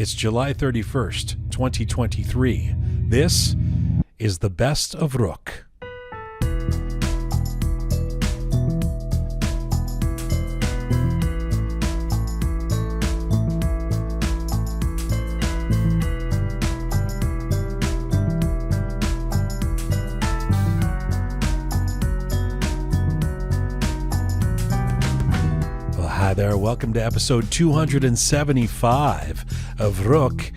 It's July 31st, 2023. This is the Best of Roqe. Hi there, welcome to episode 275 of Roqe.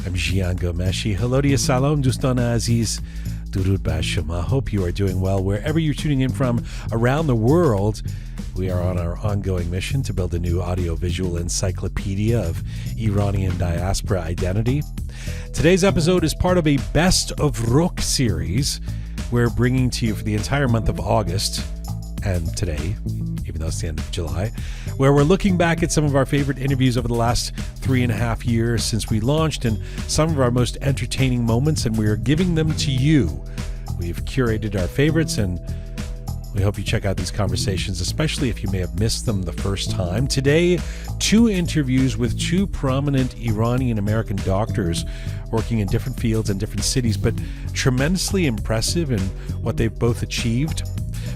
I'm Jian Ghomeshi. Hello to you, salam, dostan aziz, durud bar shoma. Hope you are doing well wherever you're tuning in from around the world. We are on our ongoing mission to build a new audiovisual encyclopedia of Iranian diaspora identity. Today's episode is part of a Best of Roqe series we're bringing to you for the entire month of August and today, even though it's the end of July, where we're looking back at some of our favorite interviews over the last 3.5 years since we launched and some of our most entertaining moments, and we're giving them to you. We've curated our favorites, and we hope you check out these conversations, especially if you may have missed them the first time. Today, 2 interviews with 2 prominent Iranian-American doctors working in different fields and different cities, but tremendously impressive in what they've both achieved.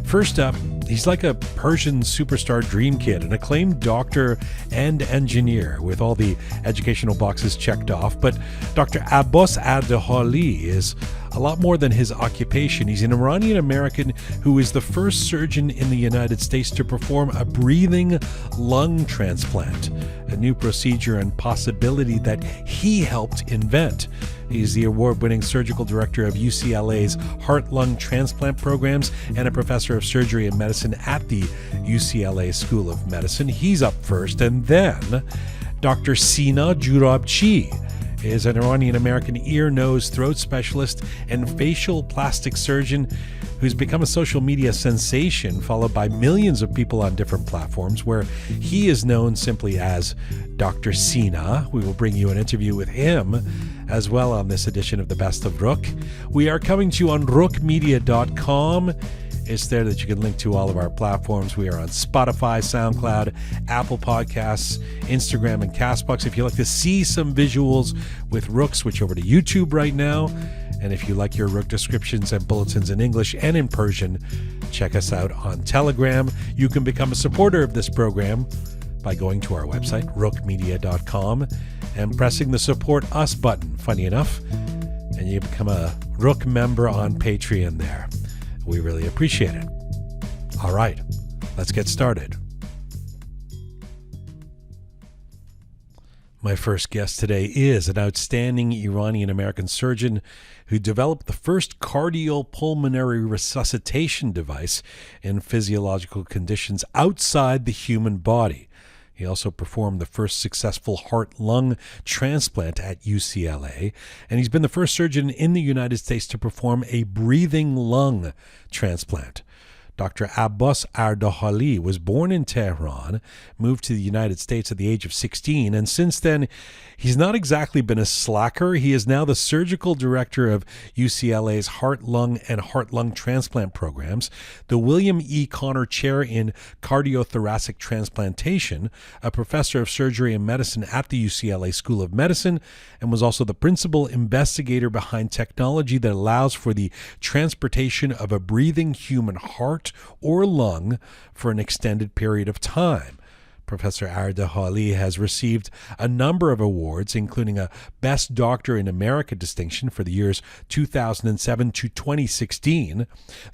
First up, he's like a Persian superstar dream kid, an acclaimed doctor and engineer with all the educational boxes checked off. But Dr. Abbas Ardehali is a lot more than his occupation. He's an Iranian-American who is the first surgeon in the United States to perform a breathing lung transplant, a new procedure and possibility that he helped invent. He's the award-winning surgical director of UCLA's heart-lung transplant programs and a professor of surgery and medicine at the UCLA School of Medicine. He's up first. And then Dr. Sina Joorabchi is an Iranian-American ear, nose, throat specialist and facial plastic surgeon who's become a social media sensation, followed by millions of people on different platforms, where he is known simply as Dr. Sina. We will bring you an interview with him as well on this edition of the Best of Roqe. We are coming to you on roqemedia.com. It's there that you can link to all of our platforms. We are on Spotify, SoundCloud, Apple Podcasts, Instagram, and CastBox. If you like to see some visuals with Roqe, switch over to YouTube right now. And if you like your Roqe descriptions and bulletins in English and in Persian, check us out on Telegram. You can become a supporter of this program by going to our website, roqemedia.com, and pressing the Support Us button, funny enough, and you become a Roqe member on Patreon there. We really appreciate it. All right, let's get started. My first guest today is an outstanding Iranian-American surgeon who developed the first cardiopulmonary resuscitation device in physiological conditions outside the human body. He also performed the first successful heart-lung transplant at UCLA, and he's been the first surgeon in the United States to perform a breathing lung transplant. Dr. Abbas Ardehali was born in Tehran, moved to the United States at the age of 16, and since then, he's not exactly been a slacker. He is now the surgical director of UCLA's heart-lung and heart-lung transplant programs, the William E. Connor Chair in Cardiothoracic Transplantation, a professor of surgery and medicine at the UCLA School of Medicine, and was also the principal investigator behind technology that allows for the transportation of a breathing human heart or lung for an extended period of time. Professor Ardehali has received a number of awards, including a Best Doctor in America distinction for the years 2007 to 2016,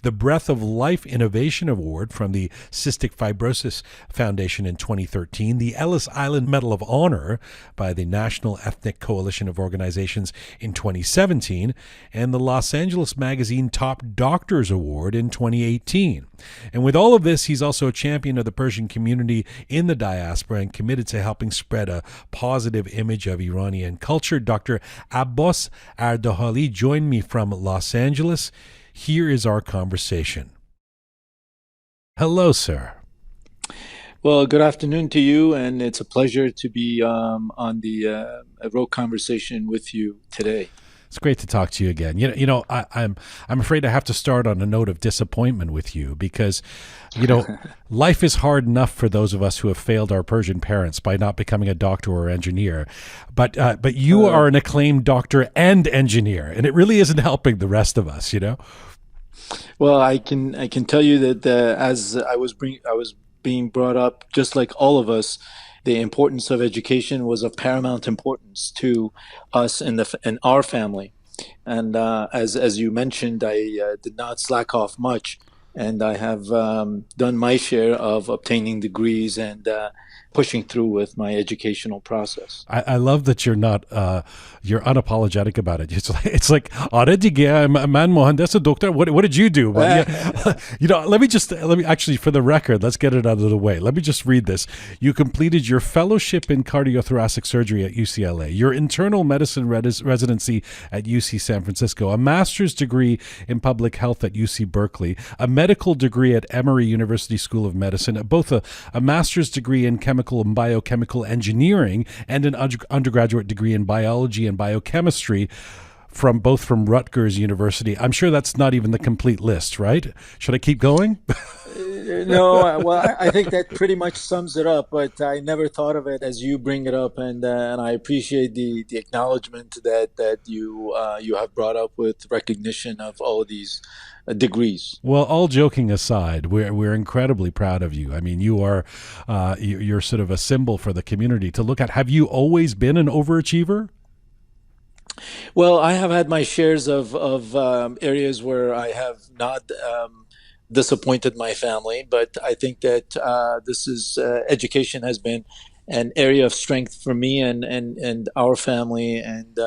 the Breath of Life Innovation Award from the Cystic Fibrosis Foundation in 2013, the Ellis Island Medal of Honor by the National Ethnic Coalition of Organizations in 2017, and the Los Angeles Magazine Top Doctors Award in 2018. And with all of this, he's also a champion of the Persian community in the diaspora and committed to helping spread a positive image of Iranian culture. Dr. Abbas Ardehali joined me from Los Angeles. Here is our conversation. Hello, sir. Well, good afternoon to you, and it's a pleasure to be on the Roqe conversation with you today. It's great to talk to you again. I'm afraid I have to start on a note of disappointment with you because, life is hard enough for those of us who have failed our Persian parents by not becoming a doctor or engineer. But you are an acclaimed doctor and engineer, and it really isn't helping the rest of us. Well, I can tell you that as I was being brought up, just like all of us, the importance of education was of paramount importance to us in our family. And as you mentioned, I did not slack off much, and I have done my share of obtaining degrees and pushing through with my educational process. I love that you're unapologetic about it. It's like "Aare gaya, man mohandas doctor." What did you do? Well, yeah, let me actually, for the record, let's get it out of the way. Let me just read this. You completed your fellowship in cardiothoracic surgery at UCLA, your internal medicine residency at UC San Francisco, a master's degree in public health at UC Berkeley, a medical degree at Emory University School of Medicine, both a master's degree in chemical and biochemical engineering, and an undergraduate degree in biology and biochemistry from Rutgers University. I'm sure that's not even the complete list, right? Should I keep going? No, well, I think that pretty much sums it up. But I never thought of it as you bring it up, and I appreciate the acknowledgement that you have brought up with recognition of all of these degrees. Well, all joking aside, we're incredibly proud of you. I mean, you're sort of a symbol for the community to look at. Have you always been an overachiever? Well, I have had my shares of areas where I have not disappointed my family, but I think that this is education has been an area of strength for me and our family, and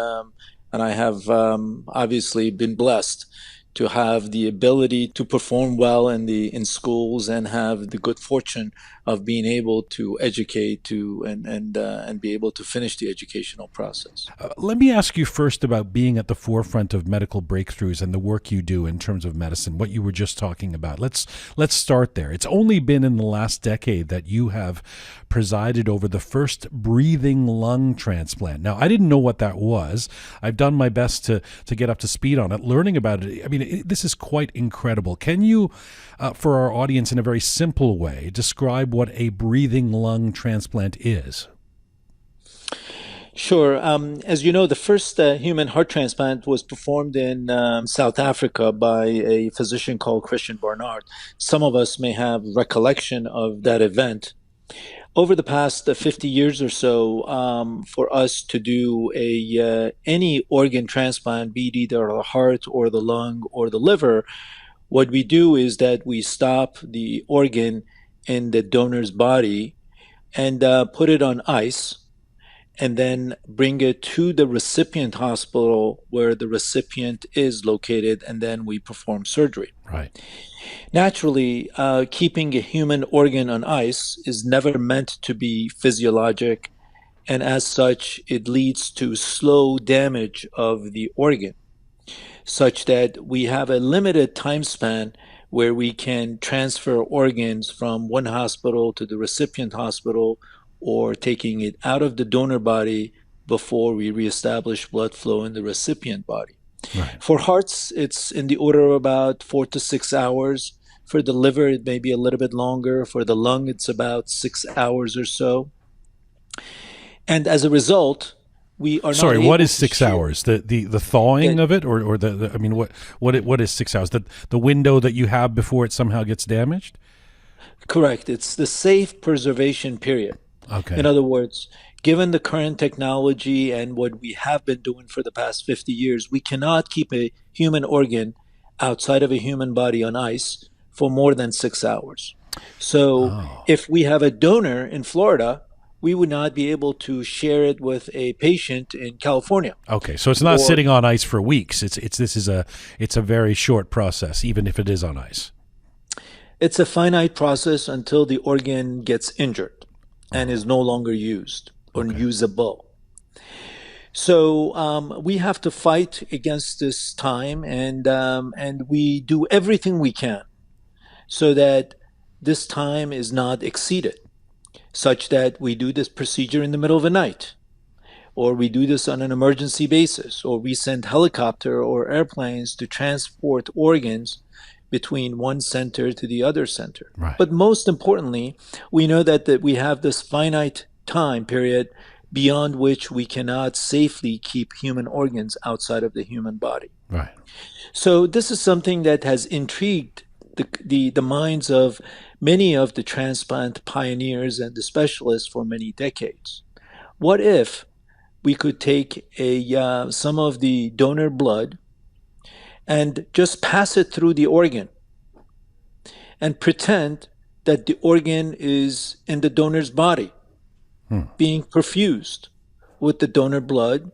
I have obviously been blessed to have the ability to perform well in schools and have the good fortune of being able to educate and be able to finish the educational process. Let me ask you first about being at the forefront of medical breakthroughs and the work you do in terms of medicine, what you were just talking about. Let's start there. It's only been in the last decade that you have presided over the first breathing lung transplant. Now, I didn't know what that was. I've done my best to get up to speed on it, learning about it. I mean, this is quite incredible. Can you, for our audience in a very simple way, describe what a breathing lung transplant is? Sure. As you know, the first human heart transplant was performed in South Africa by a physician called Christian Barnard. Some of us may have recollection of that event. Over the past 50 years or so, for us to do any organ transplant, be it either the heart or the lung or the liver, what we do is that we stop the organ in the donor's body and put it on ice, and then bring it to the recipient hospital where the recipient is located, and then we perform surgery. Right. Naturally, keeping a human organ on ice is never meant to be physiologic, and as such, it leads to slow damage of the organ, such that we have a limited time span where we can transfer organs from one hospital to the recipient hospital or taking it out of the donor body before we reestablish blood flow in the recipient body. Right. For hearts, it's in the order of about 4 to 6 hours. For the liver, it may be a little bit longer. For the lung, it's about 6 hours or so. And as a result, we are Sorry, not what able is to 6 share hours? The thawing that. of it, or I mean, what is 6 hours? The window that you have before it somehow gets damaged? Correct. It's the safe preservation period. Okay. In other words, given the current technology and what we have been doing for the past 50 years, we cannot keep a human organ outside of a human body on ice for more than 6 hours. So Oh. if we have a donor in Florida, we would not be able to share it with a patient in California. Okay, so it's not Or sitting on ice for weeks. It's a very short process, even if it is on ice. it's a finite process until the organ gets injured and is no longer used or Okay. usable. So we have to fight against this time, and we do everything we can so that this time is not exceeded, such that we do this procedure in the middle of the night, or we do this on an emergency basis, or we send helicopter or airplanes to transport organs between one center to the other center. Right. But most importantly, we know that we have this finite time period beyond which we cannot safely keep human organs outside of the human body. Right. So this is something that has intrigued the minds of many of the transplant pioneers and the specialists for many decades. What if we could take some of the donor blood and just pass it through the organ and pretend that the organ is in the donor's body, being perfused with the donor blood.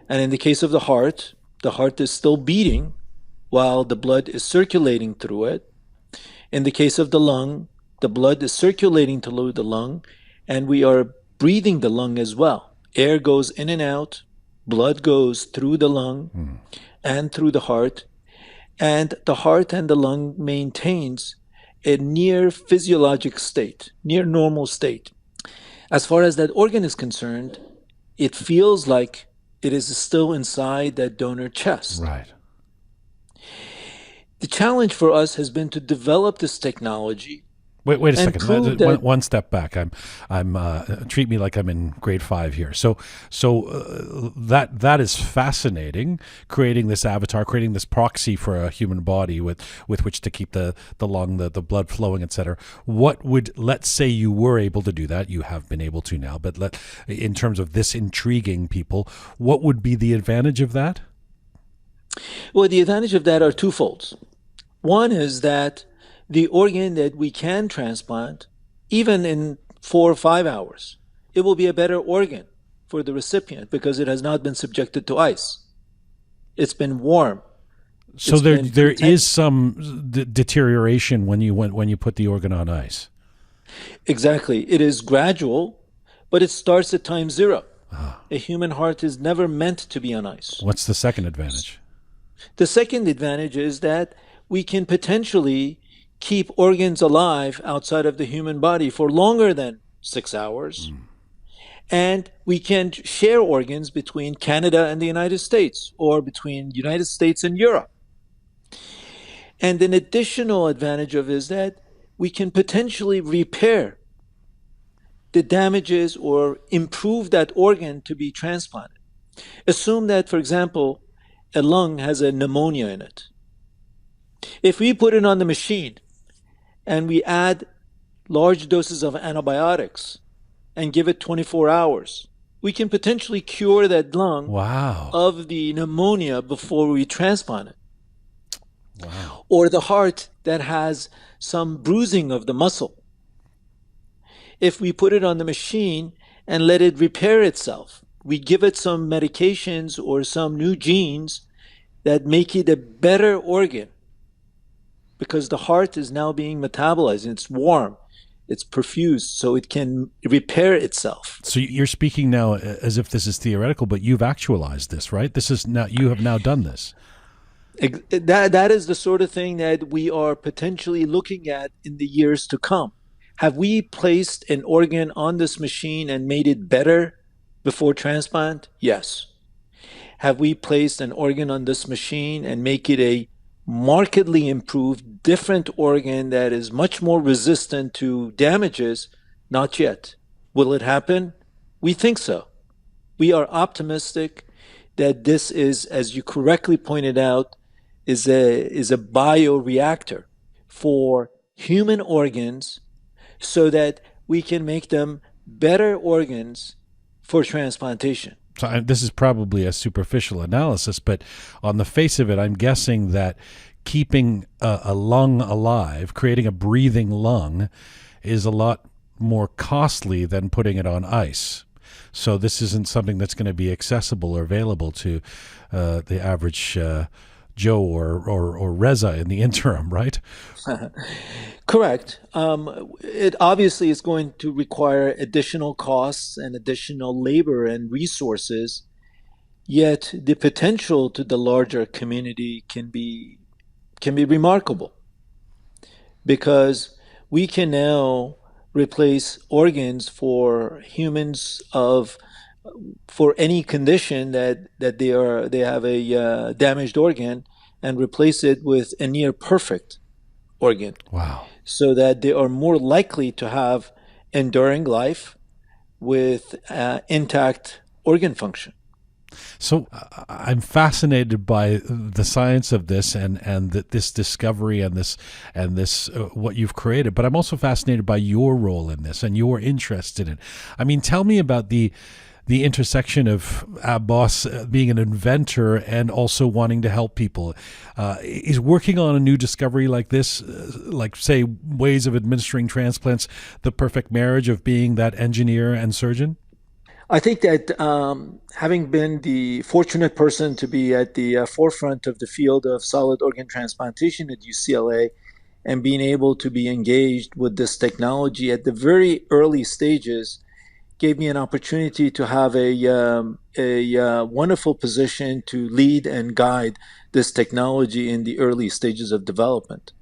And in the case of the heart is still beating while the blood is circulating through it. In the case of the lung, the blood is circulating through the lung, and we are breathing the lung as well. Air goes in and out, blood goes through the lung and through the heart, and the heart and the lung maintains a near physiologic state, near normal state. As far as that organ is concerned, it feels like it is still inside that donor chest. Right. The challenge for us has been to develop this technology. Wait a second. One step back. I'm treat me like I'm in grade 5 here. So that is fascinating. Creating this avatar, creating this proxy for a human body with which to keep the lung, the blood flowing, etc. Let's say you were able to do that. You have been able to now. But in terms of this intriguing people, what would be the advantage of that? Well, the advantage of that are twofolds. One is that the organ that we can transplant, even in 4 or 5 hours, it will be a better organ for the recipient because it has not been subjected to ice. It's been warm. So there is some deterioration when you put the organ on ice. Exactly. It is gradual, but it starts at time 0. A human heart is never meant to be on ice. What's the second advantage? The second advantage is that we can potentially keep organs alive outside of the human body for longer than 6 hours. And we can share organs between Canada and the United States, or between United States and Europe. And an additional advantage of it is that we can potentially repair the damages or improve that organ to be transplanted. Assume that, for example, a lung has a pneumonia in it. If we put it on the machine and we add large doses of antibiotics and give it 24 hours, we can potentially cure that lung of the pneumonia before we transplant it. Wow. Or the heart that has some bruising of the muscle. If we put it on the machine and let it repair itself, we give it some medications or some new genes that make it a better organ, because the heart is now being metabolized and it's warm, it's perfused, so it can repair itself. So you're speaking now as if this is theoretical, but you've actualized this, right? You have now done this. That is the sort of thing that we are potentially looking at in the years to come. Have we placed an organ on this machine and made it better before transplant? Yes. Have we placed an organ on this machine and make it a markedly improved, different organ that is much more resistant to damages? Not yet. Will it happen? We think so. We are optimistic that this is, as you correctly pointed out, is a bioreactor for human organs so that we can make them better organs for transplantation. So this is probably a superficial analysis, but on the face of it, I'm guessing that keeping a lung alive, creating a breathing lung, is a lot more costly than putting it on ice. So this isn't something that's going to be accessible or available to the average Joe or Reza in the interim, right? Correct. It obviously is going to require additional costs and additional labor and resources, yet the potential to the larger community can be remarkable, because we can now replace organs for humans of for any condition that they have a damaged organ, and replace it with a near perfect organ, Wow. so that they are more likely to have enduring life with intact organ function. So I'm fascinated by the science of this and this discovery and this what you've created. But I'm also fascinated by your role in this and your interest in it. I mean, tell me about the intersection of Abbas being an inventor and also wanting to help people. Is working on a new discovery like this, like, say, ways of administering transplants, the perfect marriage of being that engineer and surgeon? I think that having been the fortunate person to be at the forefront of the field of solid organ transplantation at UCLA, and being able to be engaged with this technology at the very early stages, gave me an opportunity to have a wonderful position to lead and guide this technology in the early stages of development.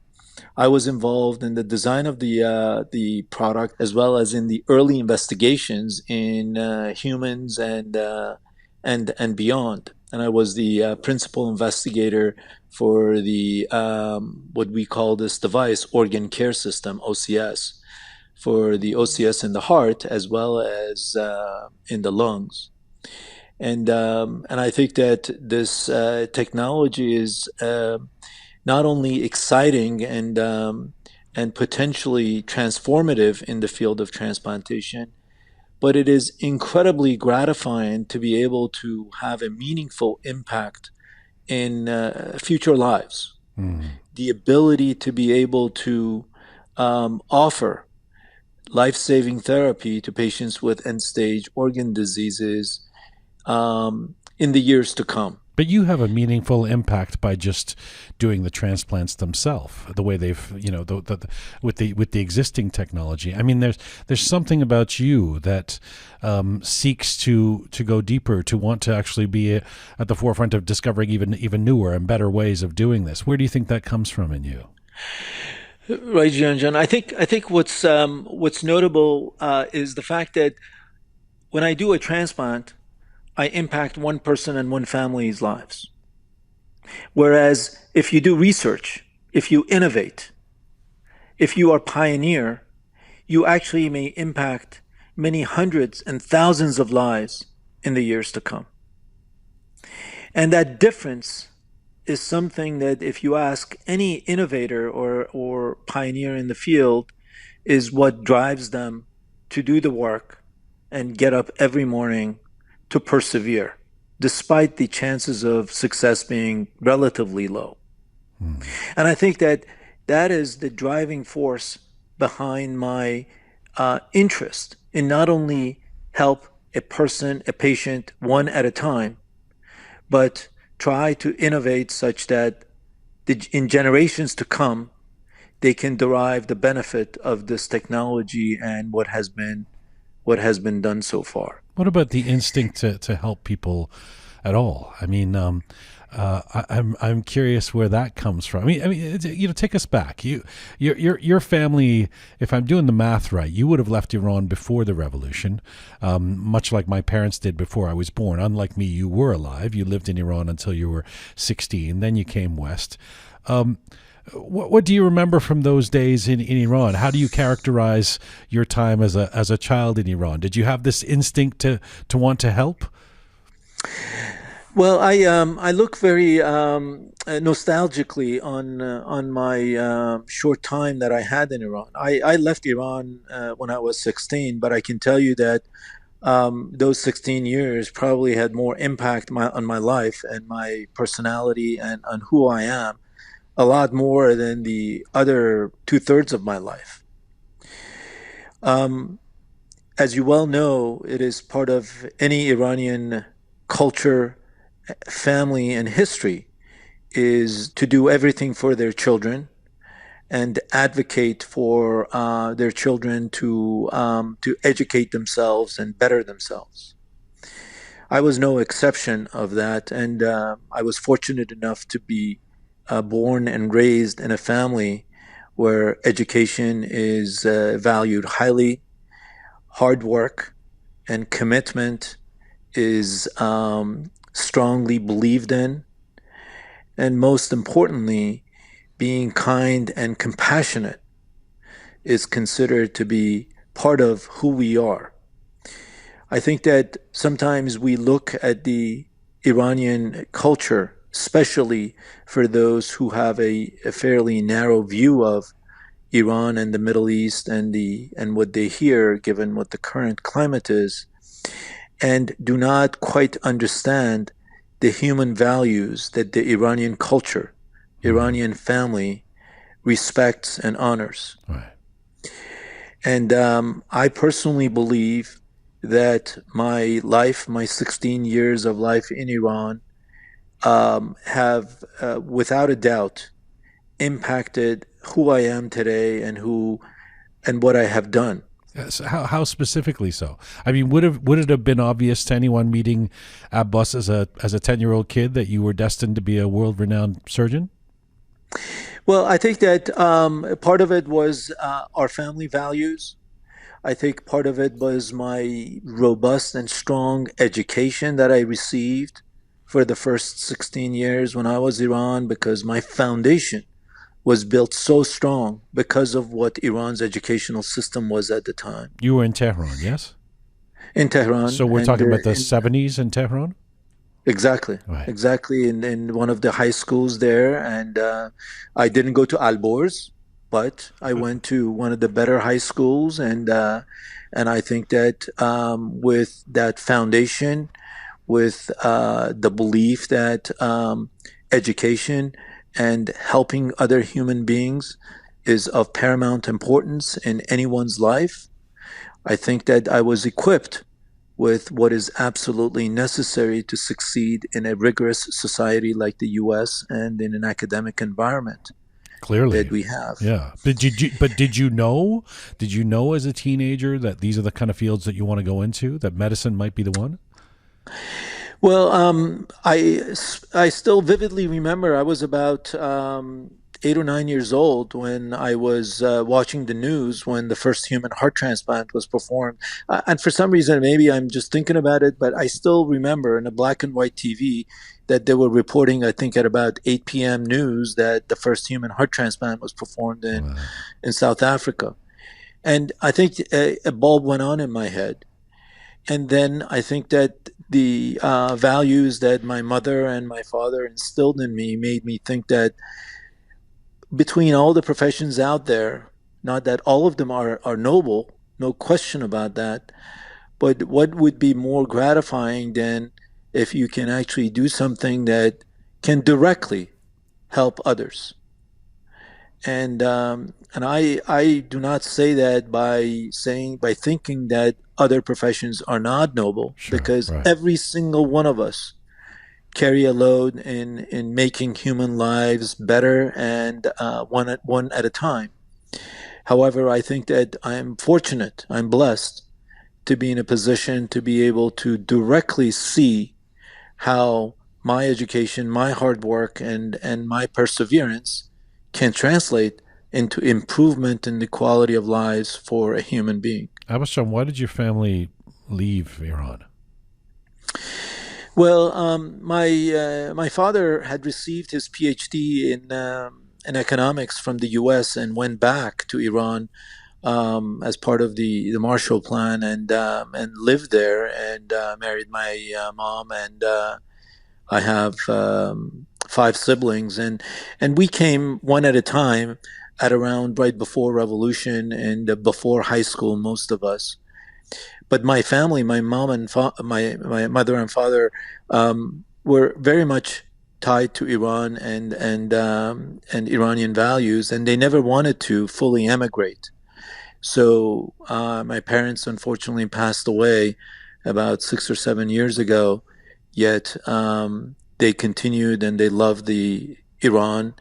I was involved in the design of the product, as well as in the early investigations in humans and beyond. And I was the principal investigator for the what we call this device, organ care system (OCS), for the OCS in the heart as well as in the lungs. And I think that this technology is not only exciting and potentially transformative in the field of transplantation, but it is incredibly gratifying to be able to have a meaningful impact in future lives. Mm. The ability to be able to offer life-saving therapy to patients with end-stage organ diseases in the years to come. But you have a meaningful impact by just doing the transplants themselves, the way they've, with the existing technology. I mean, there's something about you that seeks to go deeper, to want to actually be at the forefront of discovering even newer and better ways of doing this. Where do you think that comes from in you? Right, Jian. I think what's notable is the fact that when I do a transplant, I impact one person and one family's lives. Whereas if you do research, if you innovate, if you are pioneer, you actually may impact many hundreds and thousands of lives in the years to come. And that difference is something that if you ask any innovator or pioneer in the field, is what drives them to do the work and get up every morning to persevere, despite the chances of success being relatively low. Mm. And I think that that is the driving force behind my interest in not only help a person, a patient, one at a time, but try to innovate such that in generations to come, they can derive the benefit of this technology and what has been done so far. What about the instinct to help people at all? I mean, I'm curious where that comes from. Take us back. Your family, if I'm doing the math right, you would have left Iran before the revolution, much like my parents did before I was born. Unlike me, you were alive. You lived in Iran until you were 16. Then you came west. What do you remember from those days in Iran? How do you characterize your time as a child in Iran? Did you have this instinct to want to help? Well, I look very nostalgically on my short time that I had in Iran. I left Iran when I was 16, but I can tell you that those 16 years probably had more impact on my life and my personality and on who I am, a lot more than the other two-thirds of my life. Um, as you well know, it is part of any Iranian culture, family, and history is to do everything for their children and advocate for their children to educate themselves and better themselves. I was no exception of that, and I was fortunate enough to be born and raised in a family where education is valued highly, hard work and commitment is strongly believed in, and most importantly, being kind and compassionate is considered to be part of who we are. I think that sometimes we look at the Iranian culture, especially for those who have a fairly narrow view of Iran and the Middle East and what they hear, given what the current climate is, and do not quite understand the human values that the Iranian culture, Iranian family respects and honors. Right. And I personally believe that my life, my 16 years of life in Iran, have without a doubt impacted who I am today and what I have done. Yes. How specifically so? I mean, would it have been obvious to anyone meeting Abbas as a 10-year-old kid that you were destined to be a world renowned surgeon? Well, I think that part of it was our family values. I think part of it was my robust and strong education that I received for the first 16 years when I was in Iran, because my foundation was built so strong because of what Iran's educational system was at the time You were in Tehran, yes? in Tehran. So we're And talking about the 70s in Tehran? exactly, Right. exactly, in one of the high schools there. And I didn't go to Alborz, but I went to one of the better high schools. And I think that with that foundation, with the belief that education and helping other human beings is of paramount importance in anyone's life, I think that I was equipped with what is absolutely necessary to succeed in a rigorous society like the US and in an academic environment that Clearly. we have. Yeah. Did you know as a teenager that these are the kind of fields that you want to go into, that medicine might be the one? Well, I still vividly remember I was about 8 or 9 years old when I was watching the news when the first human heart transplant was performed. And for some reason, maybe I'm just thinking about it, but I still remember in a black and white TV that they were reporting, I think at about 8 p.m. news, that the first human heart transplant was performed Wow. in South Africa. And I think a bulb went on in my head. And then I think that the values that my mother and my father instilled in me made me think that between all the professions out there, not that all of them are noble, no question about that, but what would be more gratifying than if you can actually do something that can directly help others? And I do not say that by thinking that other professions are not noble, Sure. because Right. every single one of us carry a load in making human lives better, and one at a time. However, I think that I'm fortunate, I'm blessed to be in a position to be able to directly see how my education, my hard work, and my perseverance can translate into improvement in the quality of lives for a human being. Abbas, why did your family leave Iran? Well, my father had received his PhD in economics from the U.S. and went back to Iran as part of the Marshall Plan, and lived there, and married my mom, and I have five siblings, and we came one at a time at around right before revolution and before high school, most of us. But my family, my mom and my mother and father, were very much tied to Iran and Iranian values, and they never wanted to fully emigrate. So my parents unfortunately passed away about 6 or 7 years ago. Yet they continued, and they loved the Iran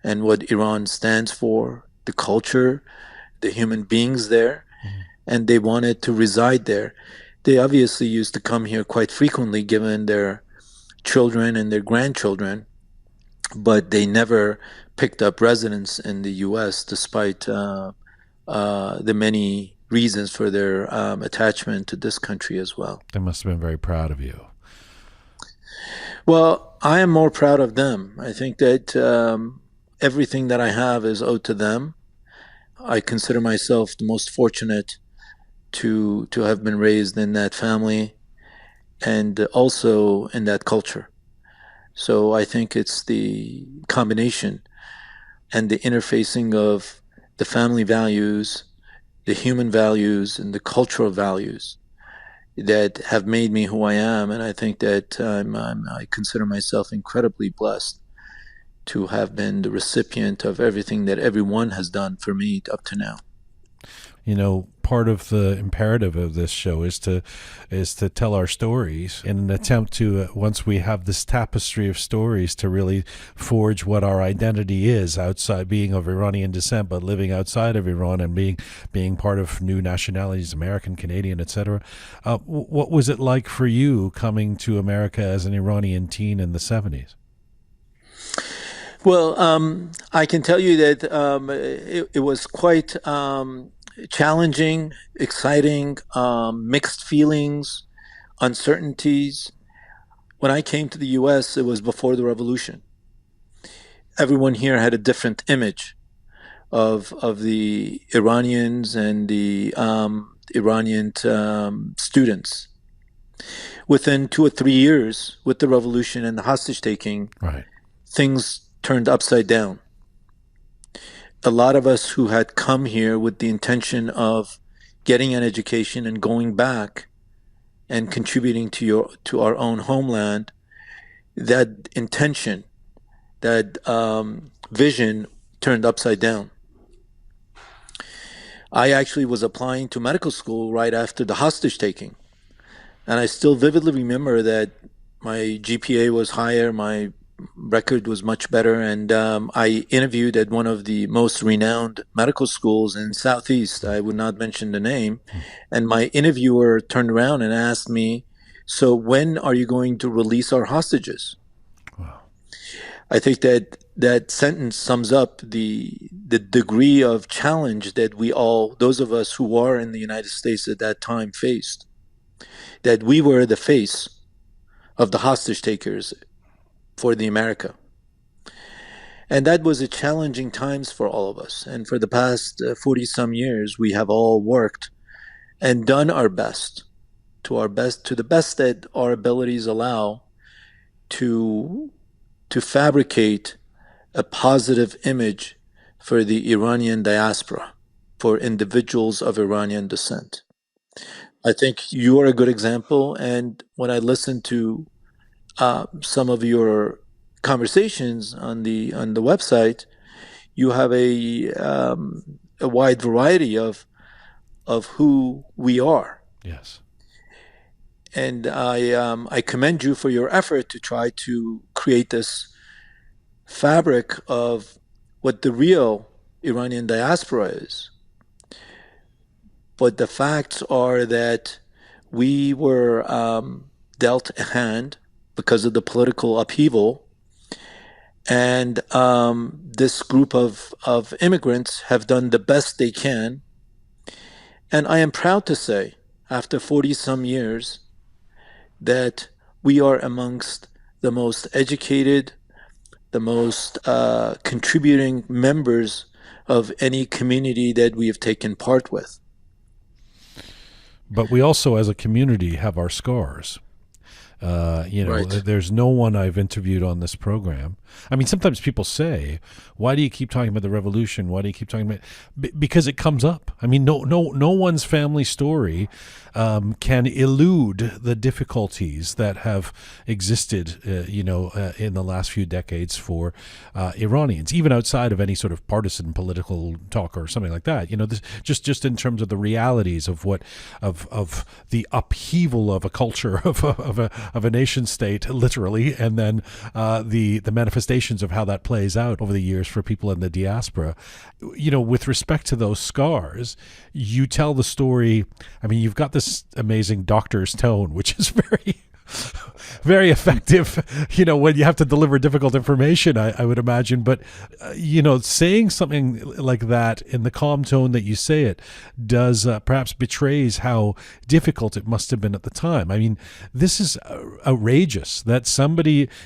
and what Iran stands for, the culture, the human beings there, and they wanted to reside there. They obviously used to come here quite frequently, given their children and their grandchildren, but they never picked up residence in the U.S. despite the many reasons for their attachment to this country as well. They must have been very proud of you. Well, I am more proud of them. I think that everything that I have is owed to them. I consider myself the most fortunate to have been raised in that family and also in that culture. So I think it's the combination and the interfacing of the family values, the human values, and the cultural values that have made me who I am. And I think that I consider myself incredibly blessed to have been the recipient of everything that everyone has done for me up to now. You know, part of the imperative of this show is to tell our stories in an attempt to, once we have this tapestry of stories, to really forge what our identity is outside, being of Iranian descent, but living outside of Iran and being part of new nationalities, American, Canadian, etc. What was it like for you coming to America as an Iranian teen in the 70s? Well, I can tell you that it was quite challenging, exciting, mixed feelings, uncertainties. When I came to the US, it was before the revolution. Everyone here had a different image of the Iranians and the Iranian students. Within 2 or 3 years, with the revolution and the hostage taking, Right. things turned upside down. A lot of us who had come here with the intention of getting an education and going back and contributing to our own homeland, that intention, that vision turned upside down. I actually was applying to medical school right after the hostage taking. And I still vividly remember that my GPA was higher, my record was much better, and I interviewed at one of the most renowned medical schools in Southeast. I would not mention the name. And my interviewer turned around and asked me, "So when are you going to release our hostages?" Wow. I think that sentence sums up the degree of challenge that we all, those of us who are in the United States at that time, faced. That we were the face of the hostage takers for the America. And that was a challenging times for all of us. And for the past 40 some years, we have all worked and done our best, to the best that our abilities allow, to fabricate a positive image for the Iranian diaspora, for individuals of Iranian descent. I think you are a good example. And when I listen to some of your conversations on the website, you have a wide variety of who we are. Yes. And I commend you for your effort to try to create this fabric of what the real Iranian diaspora is. But the facts are that we were dealt a hand because of the political upheaval. And this group of immigrants have done the best they can. And I am proud to say, after 40 some years, that we are amongst the most educated, the most contributing members of any community that we have taken part with. But we also, as a community, have our scars. Right. There's no one I've interviewed on this program. I mean, sometimes people say, "Why do you keep talking about the revolution? Why do you keep talking about?" Because it comes up. I mean, no one's family story can elude the difficulties that have existed, in the last few decades for Iranians, even outside of any sort of partisan political talk or something like that. This, just in terms of the realities of what of the upheaval of a culture of a nation state, literally, and then the manifestations of how that plays out over the years for people in the diaspora. With respect to those scars, you tell the story. I mean, you've got this amazing doctor's tone, which is very very effective, when you have to deliver difficult information, I would imagine. But, saying something like that in the calm tone that you say it does perhaps betrays how difficult it must have been at the time. I mean, this is outrageous that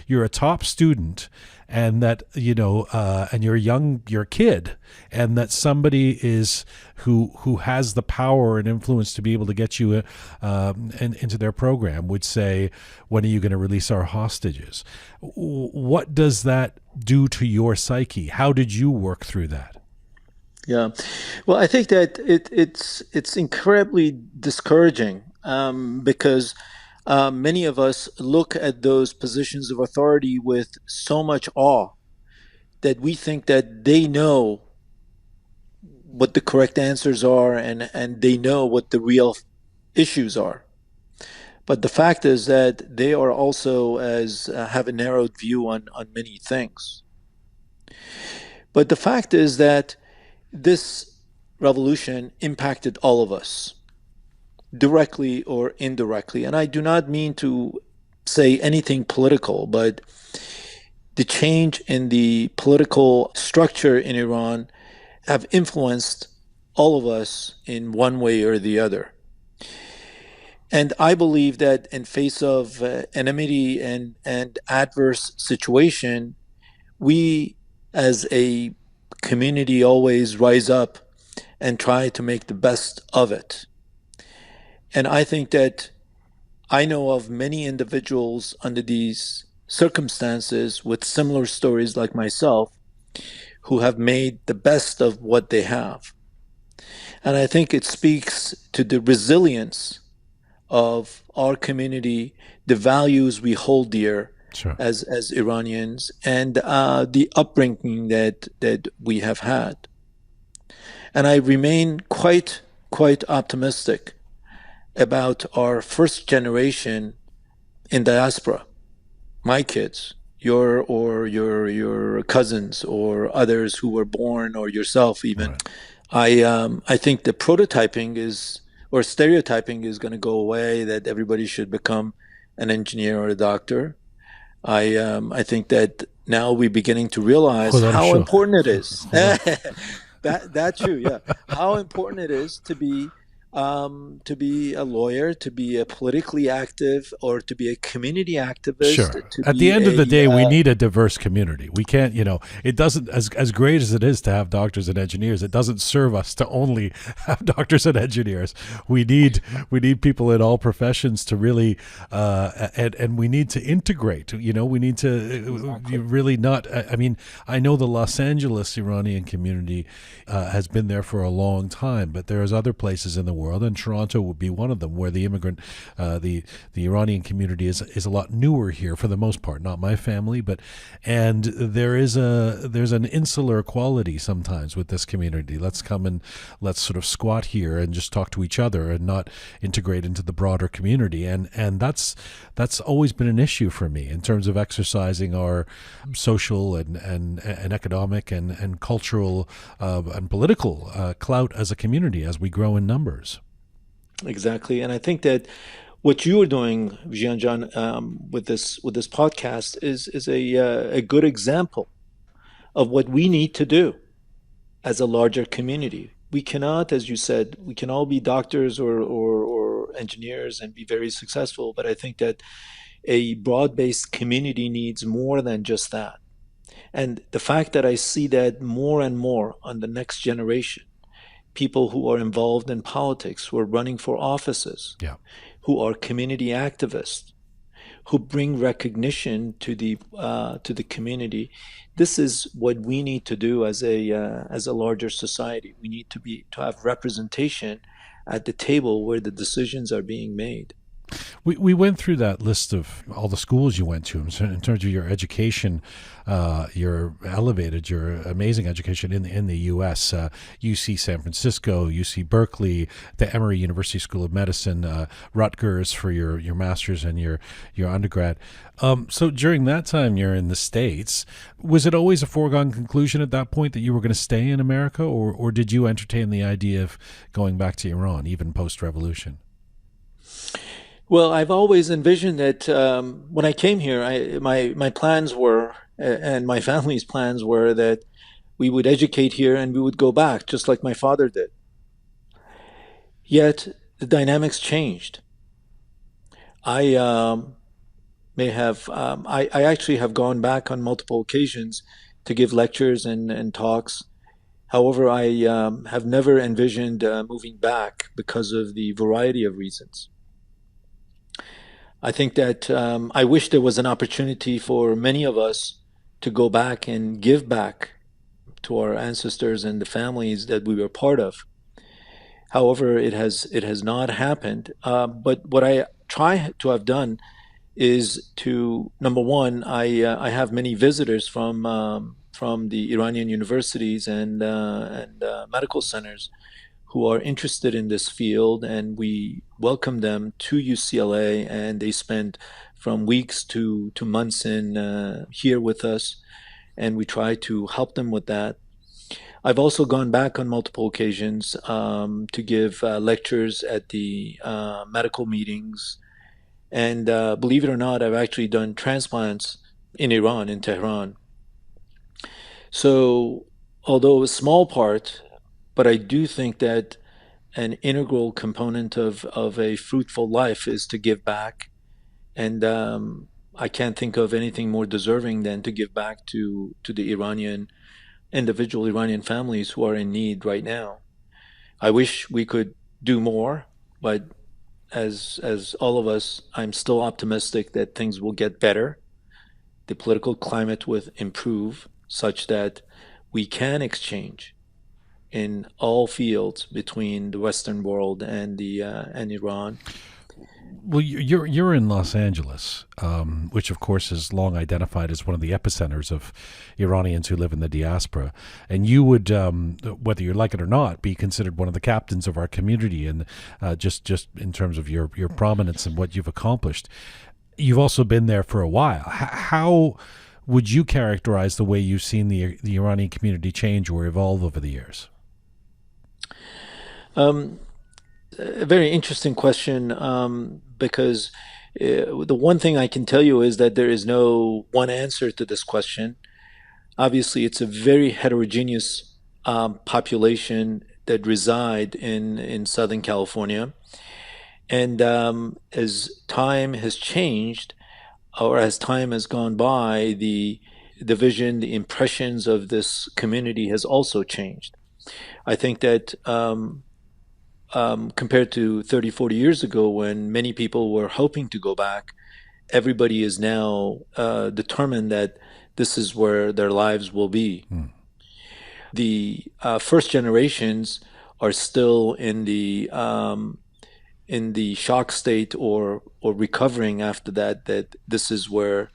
you're a top student, and that and you're a kid, and that somebody is who has the power and influence to be able to get you into their program would say, when are you going to release our hostages? What does that do to your psyche? How did you work through that? Yeah, well, I think that it's incredibly discouraging, because many of us look at those positions of authority with so much awe that we think that they know what the correct answers are, and they know what the real issues are. But the fact is that they are also have a narrowed view on many things. But the fact is that this revolution impacted all of us, directly or indirectly. And I do not mean to say anything political, but the change in the political structure in Iran have influenced all of us in one way or the other. And I believe that in face of enmity and adverse situation, we as a community always rise up and try to make the best of it. And I think that I know of many individuals under these circumstances with similar stories like myself who have made the best of what they have. And I think it speaks to the resilience of our community, the values we hold dear, sure, as Iranians, and the upbringing that we have had. And I remain quite optimistic about our first generation in diaspora, my kids, your cousins or others who were born, or yourself even. Right. I think the stereotyping is going to go away, that everybody should become an engineer or a doctor. I think that now we're beginning to realize how important it is. That's true, yeah. How important it is to be a lawyer, to be a politically active, or to be a community activist. Sure. At the end of the day, we need a diverse community. We can't, it doesn't, as great as it is to have doctors and engineers, it doesn't serve us to only have doctors and engineers. We need people in all professions to really, and we need to integrate. We need to really not. I mean, I know the Los Angeles Iranian community has been there for a long time, but there's other places in the world, and Toronto would be one of them, where the immigrant, the Iranian community is a lot newer here for the most part. Not my family, and there's an insular quality sometimes with this community. Let's come and let's sort of squat here and just talk to each other and not integrate into the broader community. And that's always been an issue for me in terms of exercising our social and economic and cultural and political clout as a community as we grow in numbers. Exactly, and I think that what you are doing, Jian, with this podcast is a good example of what we need to do as a larger community. We cannot, as you said, we can all be doctors or engineers and be very successful, but I think that a broad-based community needs more than just that. And the fact that I see that more and more on the next generation, people who are involved in politics, who are running for offices, yeah, who are community activists, who bring recognition to the community. This is what we need to do as a larger society. We need to have representation at the table where the decisions are being made. We went through that list of all the schools you went to in terms of your education, your amazing education in the U.S., UC San Francisco, UC Berkeley, the Emory University School of Medicine, Rutgers for your master's and your undergrad. So during that time you're in the States, was it always a foregone conclusion at that point that you were going to stay in America, or did you entertain the idea of going back to Iran even post-revolution? Well, I've always envisioned that when I came here, my plans were, and my family's plans were that we would educate here and we would go back, just like my father did. Yet the dynamics changed. I I actually have gone back on multiple occasions to give lectures and talks. However, I have never envisioned moving back because of the variety of reasons. I think that I wish there was an opportunity for many of us to go back and give back to our ancestors and the families that we were part of. However, it has not happened. But what I try to have done is to number one, I have many visitors from the Iranian universities and medical centers who are interested in this field, and we welcome them to UCLA, and they spend from weeks to months in here with us, and we try to help them with that. I've also gone back on multiple occasions to give lectures at the medical meetings, and believe it or not, I've actually done transplants in Iran, in Tehran. So, although a small part, but I do think that an integral component of a fruitful life is to give back. And I can't think of anything more deserving than to give back to the individual Iranian families who are in need right now. I wish we could do more, but as all of us, I'm still optimistic that things will get better. The political climate will improve such that we can exchange in all fields between the Western world and Iran. Well, you're in Los Angeles, which of course is long identified as one of the epicenters of Iranians who live in the diaspora, and you would, whether you like it or not, be considered one of the captains of our community, and just in terms of your prominence and what you've accomplished. You've also been there for a while. How would you characterize the way you've seen the Iranian community change or evolve over the years? Um, a very interesting question because the one thing I can tell you is that there is no one answer to this question. Obviously, it's a very heterogeneous population that reside in Southern California. And as time has changed, or as time has gone by, the vision, the impressions of this community has also changed. I think that compared to 30, 40 years ago, when many people were hoping to go back, everybody is now determined that this is where their lives will be. Hmm. The first generations are still in the shock state or recovering after that, that this is where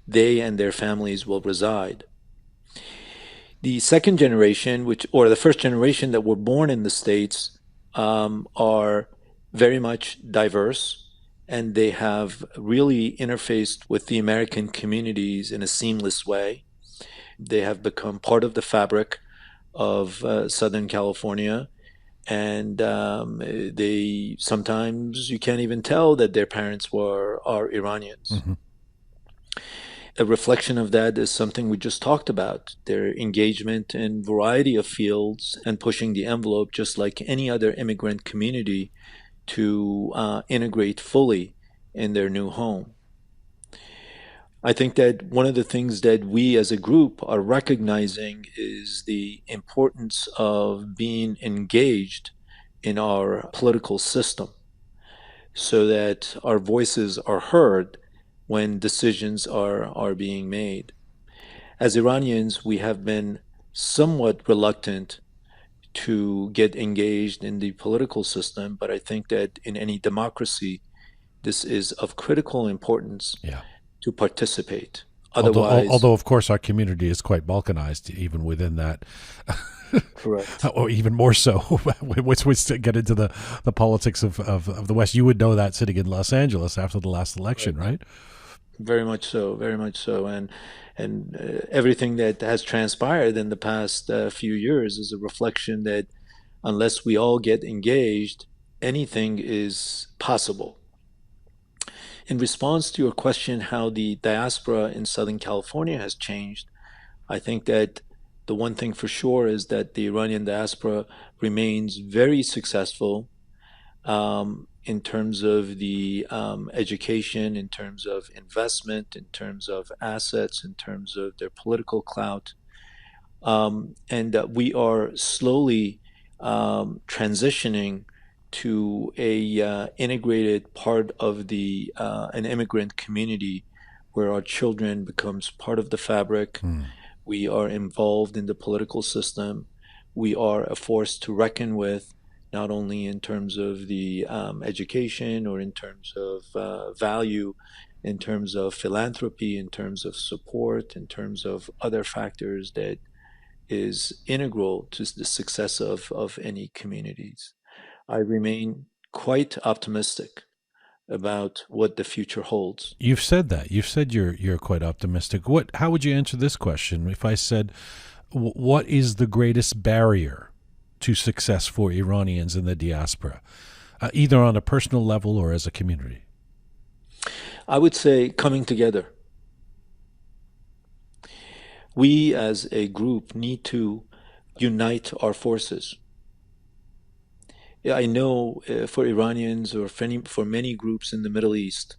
they and their families will reside. The second generation, which or the first generation that were born in the states, are very much diverse, and they have really interfaced with the American communities in a seamless way. They have become part of the fabric of Southern California, and they sometimes you can't even tell that their parents were are Iranians. Hmm. A reflection of that is something we just talked about, their engagement in variety of fields and pushing the envelope just like any other immigrant community to integrate fully in their new home. I think that one of the things that we as a group are recognizing is the importance of being engaged in our political system so that our voices are heard when decisions are being made. As Iranians, we have been somewhat reluctant to get engaged in the political system, but I think that in any democracy, this is of critical importance Yeah. to participate. Otherwise, Although of course our community is quite balkanized even within that, correct. or even more so. Once we get into the politics of the West, you would know that sitting in Los Angeles after the last election, Correct. right? Very much so, very much so, and everything that has transpired in the past few years is a reflection that unless we all get engaged, anything is possible. In response to your question, how the diaspora in Southern California has changed, I think that the one thing for sure is that the Iranian diaspora remains very successful in terms of the education, in terms of investment, in terms of assets, in terms of their political clout. And we are slowly transitioning to a integrated part of the an immigrant community where our children becomes part of the fabric. Hmm. We are involved in the political system. We are a force to reckon with, not only in terms of the education or in terms of value, in terms of philanthropy, in terms of support, in terms of other factors that is integral to the success of any communities. I remain quite optimistic about what the future holds. You've said that. You've said you're quite optimistic. What? How would you answer this question if I said, what is the greatest barrier to success for Iranians in the diaspora, either on a personal level or as a community? I would say coming together. We as a group need to unite our forces. Yeah, I know for Iranians or for many groups in the Middle East,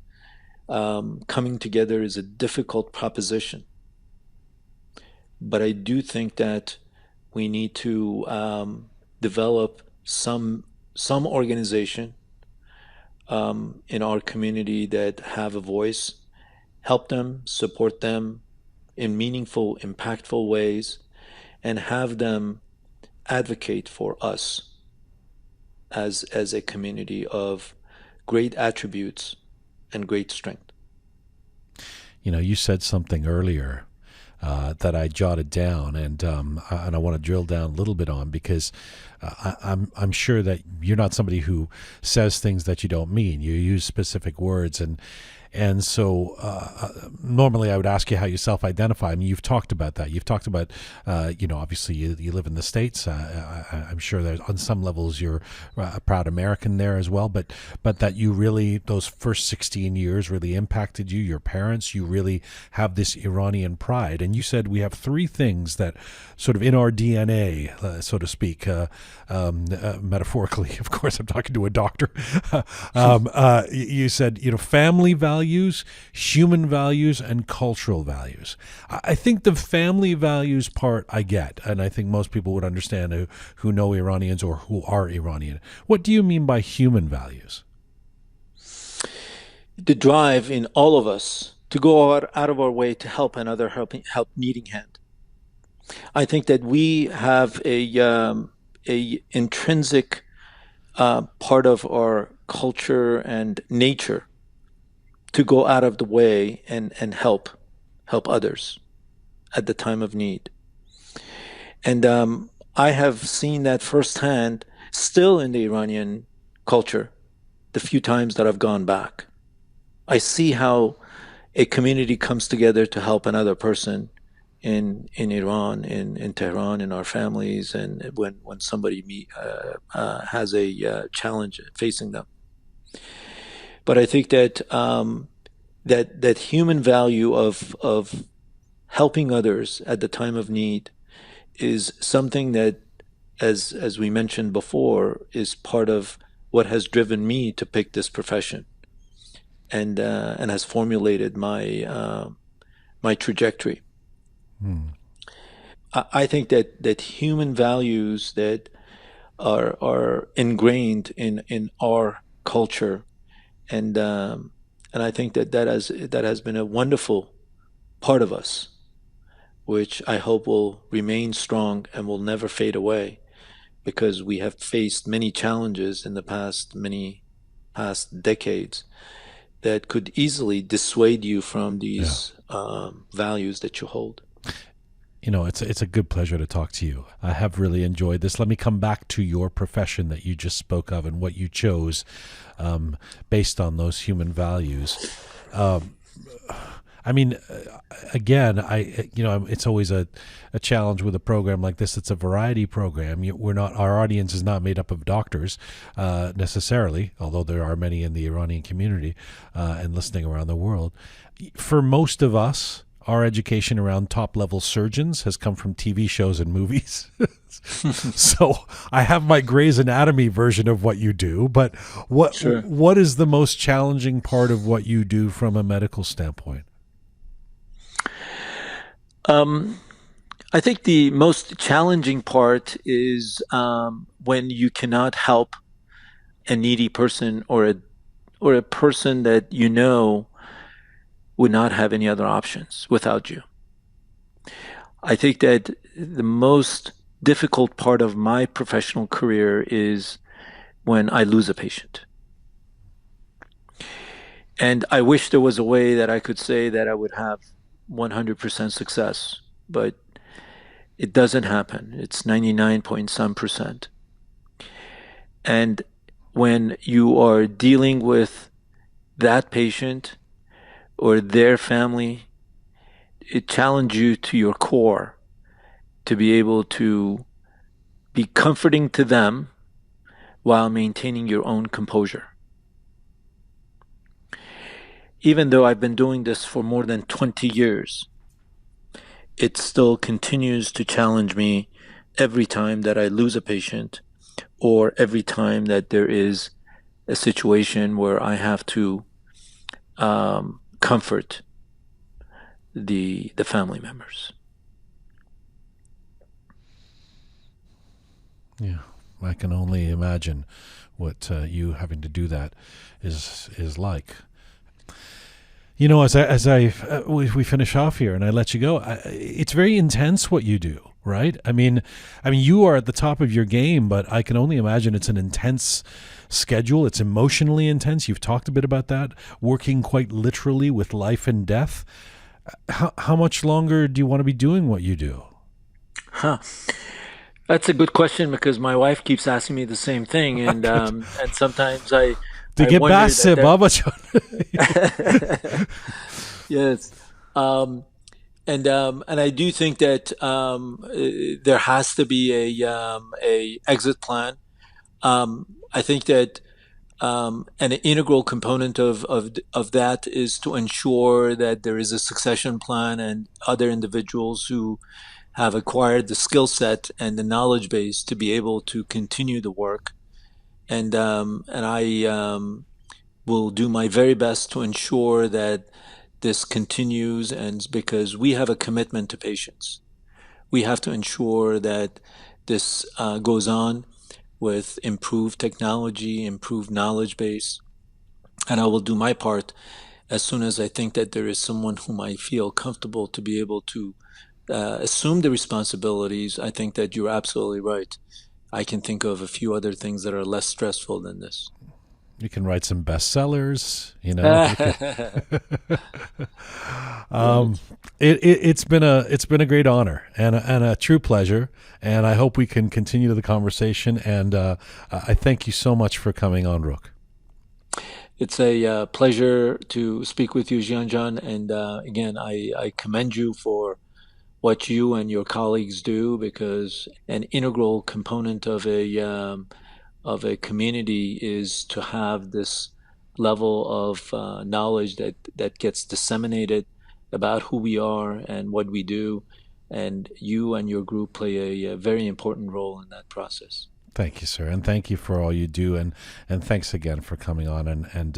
coming together is a difficult proposition. But I do think that we need to develop some organization in our community that have a voice, help them, support them in meaningful, impactful ways, and have them advocate for us as a community of great attributes and great strength. You know, you said something earlier that I jotted down, and I want to drill down a little bit on because I'm sure that you're not somebody who says things that you don't mean. You use specific words, and so normally I would ask you how you self-identify. I mean, you've talked about that. You've talked about, obviously you live in the States. I'm sure that on some levels you're a proud American there as well, but that you really, those first 16 years really impacted you, your parents, you really have this Iranian pride. And you said we have three things that sort of in our DNA, so to speak, metaphorically, of course, I'm talking to a doctor. You said, family values, human values, and cultural values. I think the family values part I get, and I think most people would understand who know Iranians or who are Iranian. What do you mean by human values? The drive in all of us to go out of our way to help another help needing hand. I think that we have a intrinsic part of our culture and nature to go out of the way and help others at the time of need. And I have seen that firsthand still in the Iranian culture the few times that I've gone back. I see how a community comes together to help another person in Iran, in Tehran, in our families, and when somebody has a challenge facing them. But I think that that human value of helping others at the time of need is something that, as we mentioned before, is part of what has driven me to pick this profession and has formulated my trajectory. Hmm. I think that human values that are ingrained in our culture, and I think that has been a wonderful part of us, which I hope will remain strong and will never fade away, because we have faced many challenges in the past decades that could easily dissuade you from Yeah. these values that you hold. It's a good pleasure to talk to you. I have really enjoyed this. Let me come back to your profession that you just spoke of and what you chose based on those human values. I mean, again, it's always a challenge with a program like this. It's a variety program. Our audience is not made up of doctors necessarily, although there are many in the Iranian community and listening around the world. For most of us, our education around top-level surgeons has come from TV shows and movies. So I have my Grey's Anatomy version of what you do, but what is the most challenging part of what you do from a medical standpoint? I think the most challenging part is when you cannot help a needy person or a person that you know would not have any other options without you. I think that the most difficult part of my professional career is when I lose a patient. And I wish there was a way that I could say that I would have 100% success, but it doesn't happen. It's 99 point some percent. And when you are dealing with that patient or their family, it challenges you to your core to be able to be comforting to them while maintaining your own composure. Even though I've been doing this for more than 20 years, it still continues to challenge me every time that I lose a patient or every time that there is a situation where I have to comfort the family members. Yeah, I can only imagine what you having to do that is like. You know, we finish off here and I let you go, it's very intense what you do, right? I mean, you are at the top of your game, but I can only imagine it's an intense schedule. It's emotionally intense. You've talked a bit about that, working quite literally with life and death. How much longer do you want to be doing what you do? That's a good question because my wife keeps asking me the same thing, and sometimes I wonder Baba. Yes, and I do think that there has to be a exit plan. I think that an integral component of that is to ensure that there is a succession plan and other individuals who have acquired the skill set and the knowledge base to be able to continue the work. And I will do my very best to ensure that this continues, and because we have a commitment to patients. We have to ensure that this goes on with improved technology, improved knowledge base, and I will do my part as soon as I think that there is someone whom I feel comfortable to be able to assume the responsibilities. I think that you're absolutely right. I can think of a few other things that are less stressful than this. You can write some bestsellers, you know. It's been a great honor and a true pleasure, and I hope we can continue the conversation. And I thank you so much for coming on, Roqe. It's a pleasure to speak with you, Jian, and again, I commend you for what you and your colleagues do, because an integral component of a community is to have this level of knowledge that gets disseminated about who we are and what we do, and you and your group play a very important role in that process. Thank you, sir, and thank you for all you do, and thanks again for coming on, and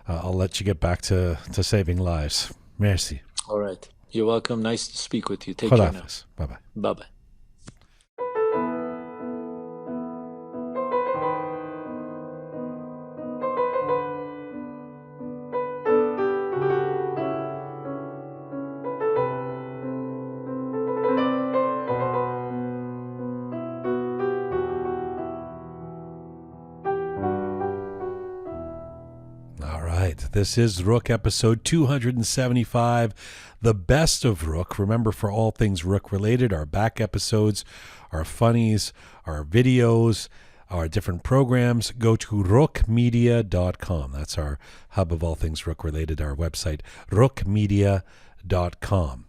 I'll let you get back to saving lives. Merci. All right. You're welcome. Nice to speak with you. Take care now. Bye-bye. Bye-bye. This is Roqe episode 275, the best of Roqe. Remember, for all things Roqe related, our back episodes, our funnies, our videos, our different programs, go to roqemedia.com. That's our hub of all things Roqe related, our website, roqemedia.com.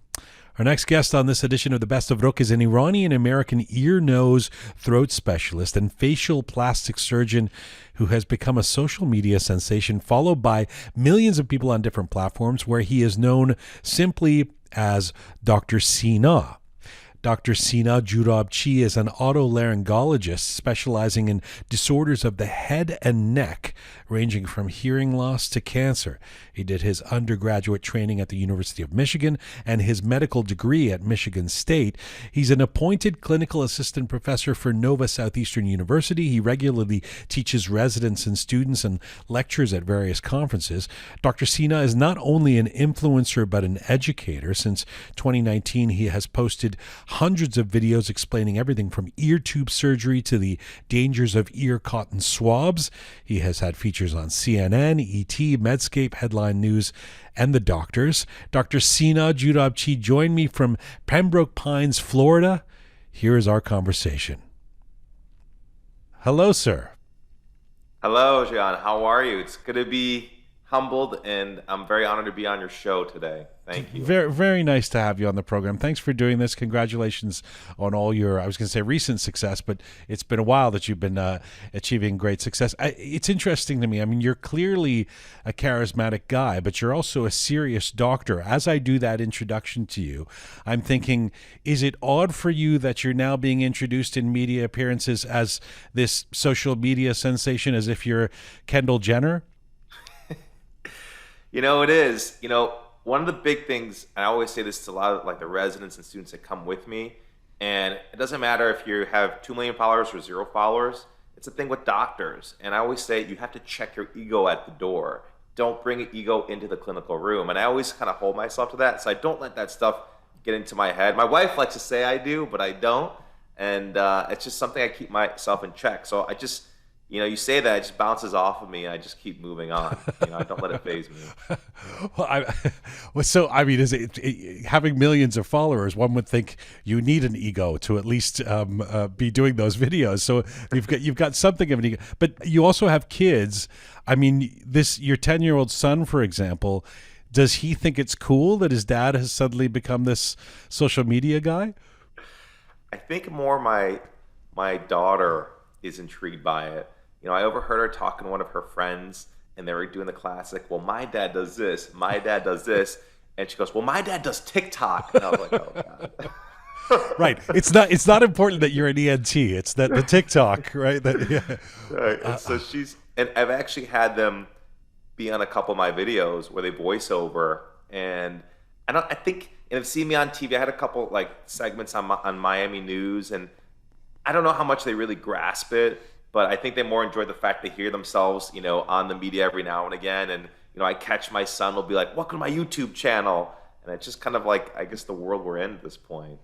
Our next guest on this edition of the Best of Roqe is an Iranian-American ear, nose, throat specialist and facial plastic surgeon who has become a social media sensation, followed by millions of people on different platforms, where he is known simply as Doctor Sina. Dr. Sina Joorabchi is an otolaryngologist specializing in disorders of the head and neck, ranging from hearing loss to cancer. He did his undergraduate training at the University of Michigan and his medical degree at Michigan State. He's an appointed clinical assistant professor for Nova Southeastern University. He regularly teaches residents and students and lectures at various conferences. Dr. Sina is not only an influencer but an educator. Since 2019, he has posted hundreds of videos explaining everything from ear tube surgery to the dangers of ear cotton swabs. He has had features on CNN, ET, Medscape, Headline News, and The Doctors. Dr. Sina Joorabchi joined me from Pembroke Pines, Florida. Here is our conversation. Hello, sir. Hello, Jian. How are you? It's good to be humbled, and I'm very honored to be on your show today. Thank you. Very, very nice to have you on the program. Thanks for doing this. Congratulations on all your, I was going to say recent success, but it's been a while that you've been achieving great success. It's interesting to me. I mean, you're clearly a charismatic guy, but you're also a serious doctor. As I do that introduction to you, I'm thinking, is it odd for you that you're now being introduced in media appearances as this social media sensation, as if you're Kendall Jenner? It is. One of the big things, and I always say this to a lot of like the residents and students that come with me, and it doesn't matter if you have 2 million followers or 0 followers, it's a thing with doctors. And I always say you have to check your ego at the door. Don't bring an ego into the clinical room. And I always kind of hold myself to that. So I don't let that stuff get into my head. My wife likes to say I do, but I don't. And it's just something I keep myself in check. So I just, you say that, it just bounces off of me, and I just keep moving on. I don't let it faze me. Is it having millions of followers? One would think you need an ego to at least be doing those videos. So you've got something of an ego, but you also have kids. I mean, your 10-year-old son, for example, does he think it's cool that his dad has suddenly become this social media guy? I think more my daughter is intrigued by it. I overheard her talking to one of her friends, and they were doing the classic, well, my dad does this, my dad does this. And she goes, well, my dad does TikTok. And I was like, oh, God. Right. It's not important that you're an ENT. It's that the TikTok, right? Right. And so and I've actually had them be on a couple of my videos where they voice over. And and they've seen me on TV. I had a couple like segments on Miami News, and I don't know how much they really grasp it. But I think they more enjoy the fact they hear themselves, on the media every now and again. And, I catch my son will be like, welcome to my YouTube channel. And it's just kind of like, I guess, the world we're in at this point.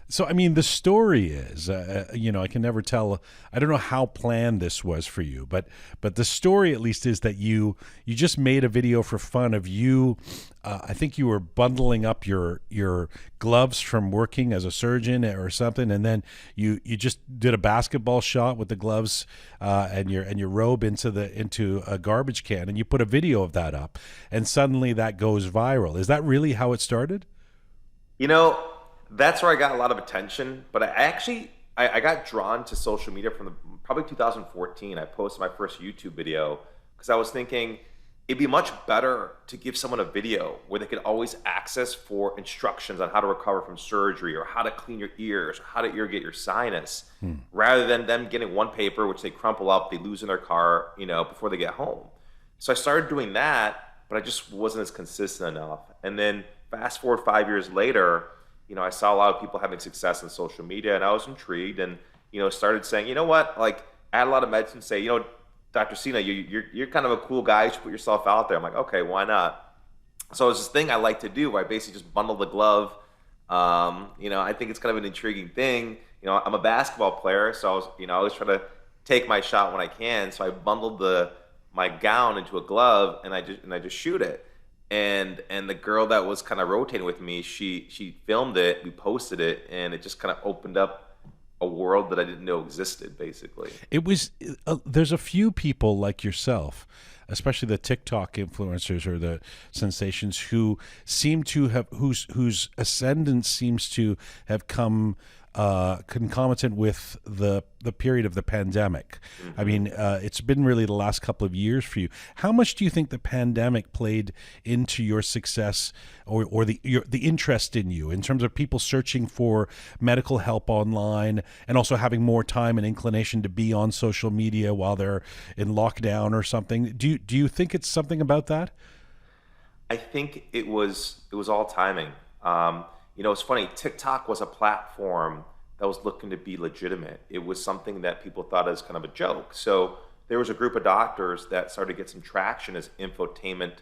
So, I mean, the story is, I can never tell. I don't know how planned this was for you, but the story at least is that you just made a video for fun of you. I think you were bundling up your gloves from working as a surgeon or something, and then you just did a basketball shot with the gloves and your robe into a garbage can, and you put a video of that up, and suddenly that goes viral. Is that really how it started? That's where I got a lot of attention, but I got drawn to social media from probably 2014. I posted my first YouTube video because I was thinking it'd be much better to give someone a video where they could always access for instructions on how to recover from surgery or how to clean your ears or how to irrigate your sinus, rather than them getting one paper, which they crumple up, they lose in their car, before they get home. So I started doing that, but I just wasn't as consistent enough. And then fast forward 5 years later, I saw a lot of people having success in social media, and I was intrigued, and started saying, what, like, I had a lot of medicine say, Dr. Sina, you're kind of a cool guy. You should put yourself out there. I'm like, okay, why not? So it's this thing I like to do where I basically just bundle the glove. I think it's kind of an intriguing thing. I'm a basketball player, so I always try to take my shot when I can. So I bundled my gown into a glove, and I just shoot it. And the girl that was kind of rotating with me, she filmed it, we posted it, and it just kind of opened up a world that I didn't know existed, basically. It was there's a few people like yourself, especially the TikTok influencers or the sensations, who seem to have whose ascendance seems to have come concomitant with the period of the pandemic. I mean, it's been really the last couple of years for you. How much do you think the pandemic played into your success or the interest in you in terms of people searching for medical help online and also having more time and inclination to be on social media while they're in lockdown or something? Do you think it's something about that? I think it was all timing. It's funny. TikTok was a platform that was looking to be legitimate. It was something that people thought as kind of a joke. So there was a group of doctors that started to get some traction as infotainment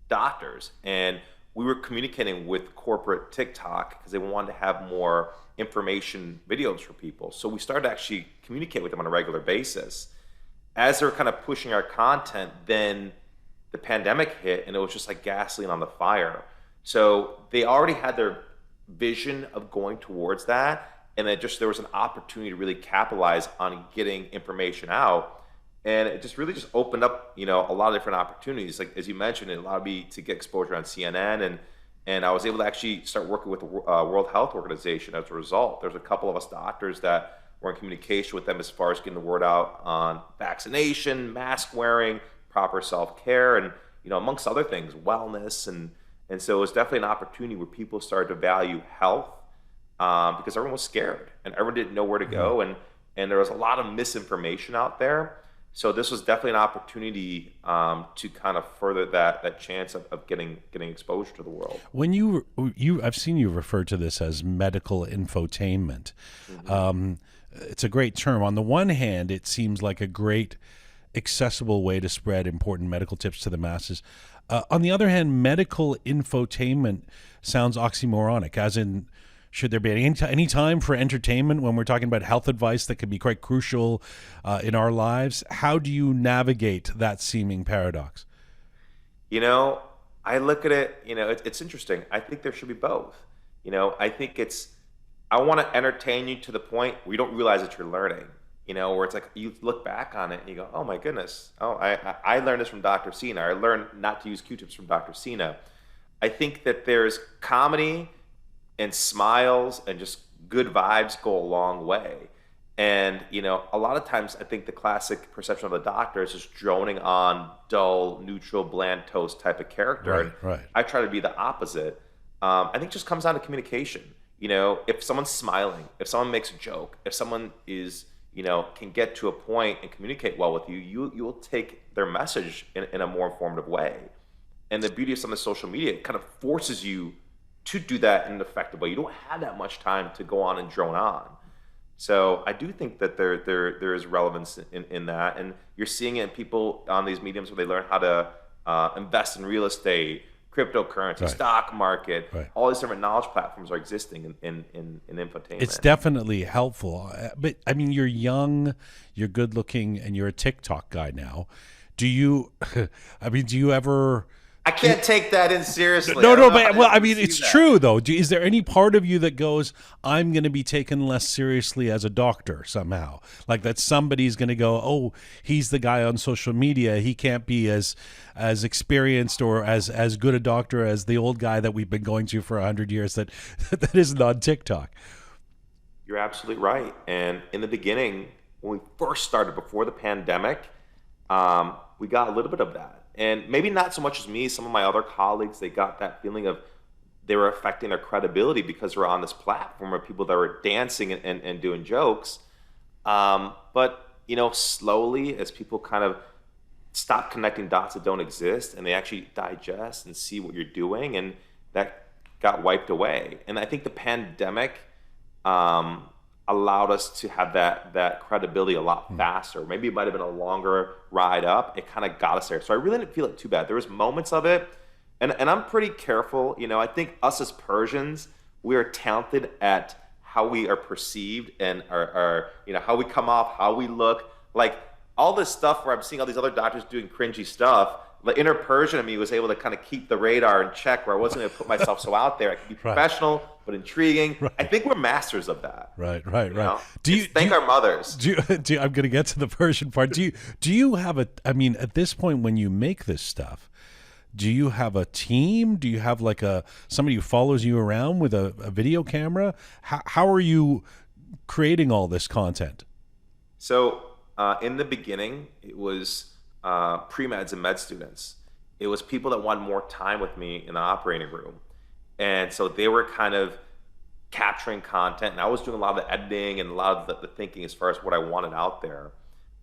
doctors, and we were communicating with corporate TikTok because they wanted to have more information videos for people. So we started to actually communicate with them on a regular basis. As they were kind of pushing our content, then the pandemic hit, and it was just like gasoline on the fire. So they already had their vision of going towards that, and there was an opportunity to really capitalize on getting information out, and it just really opened up a lot of different opportunities. Like, as you mentioned, it allowed me to get exposure on CNN, and I was able to actually start working with the World Health Organization as a result. There's a couple of us doctors that were in communication with them as far as getting the word out on vaccination, mask wearing, proper self-care, and amongst other things, wellness. And so it was definitely an opportunity where people started to value health because everyone was scared and everyone didn't know where to go, and there was a lot of misinformation out there. So this was definitely an opportunity to kind of further that chance of getting exposure to the world. When I've seen you refer to this as medical infotainment. It's a great term. On the one hand, it seems like a great accessible way to spread important medical tips to the masses. On the other hand, medical infotainment sounds oxymoronic, as in, should there be any time for entertainment when we're talking about health advice that can be quite crucial in our lives? How do you navigate that seeming paradox? I look at it, it's interesting. I think there should be both. I think I want to entertain you to the point where you don't realize that you're learning. Where it's like you look back on it and you go, oh my goodness, I learned this from Dr. Sina. I learned not to use Q-tips from Dr. Sina. I think that there's comedy and smiles and just good vibes go a long way. And, a lot of times I think the classic perception of the doctor is just droning on dull, neutral, bland toast type of character. Right. I try to be the opposite. I think it just comes down to communication. If someone's smiling, if someone makes a joke, if someone is can get to a point and communicate well with you, you will take their message in a more informative way. And the beauty of some of the social media, it kind of forces you to do that in an effective way. You don't have that much time to go on and drone on. So I do think that there is relevance in that. And you're seeing it in people on these mediums where they learn how to invest in real estate, cryptocurrency, right, stock market, right. All these different knowledge platforms are existing in infotainment. It's definitely helpful. But I mean, you're young, you're good looking, and you're a TikTok guy now. Do you ever... I can't take that in seriously. No, but I mean, it's true though. Is there any part of you that goes, I'm going to be taken less seriously as a doctor somehow? Like that somebody's going to go, oh, he's the guy on social media. He can't be as experienced or as good a doctor as the old guy that we've been going to for 100 years that isn't on TikTok. You're absolutely right. And in the beginning, when we first started before the pandemic, we got a little bit of that. And maybe not so much as me, some of my other colleagues, they got that feeling of they were affecting their credibility because we're on this platform of people that were dancing and doing jokes. But, slowly as people kind of stop connecting dots that don't exist and they actually digest and see what you're doing, and that got wiped away. And I think the pandemic allowed us to have that credibility a lot faster. Maybe it might have been a longer ride up. It kind of got us there. So I really didn't feel it too bad. There was moments of it, and I'm pretty careful. I think us as Persians, we are talented at how we are perceived and our how we come off, how we look. Like all this stuff where I'm seeing all these other doctors doing cringy stuff, the inner Persian in me was able to kind of keep the radar in check, where I wasn't going to put myself so out there. I could be professional, but intriguing. Right. I think we're masters of that. Right. Thank our mothers. I'm going to get to the Persian part. Do you have at this point when you make this stuff, do you have a team? Do you have like somebody who follows you around with a video camera? How are you creating all this content? So in the beginning, it was pre-meds and med students. It was people that wanted more time with me in the operating room. And so they were kind of capturing content, and I was doing a lot of the editing and a lot of the thinking as far as what I wanted out there.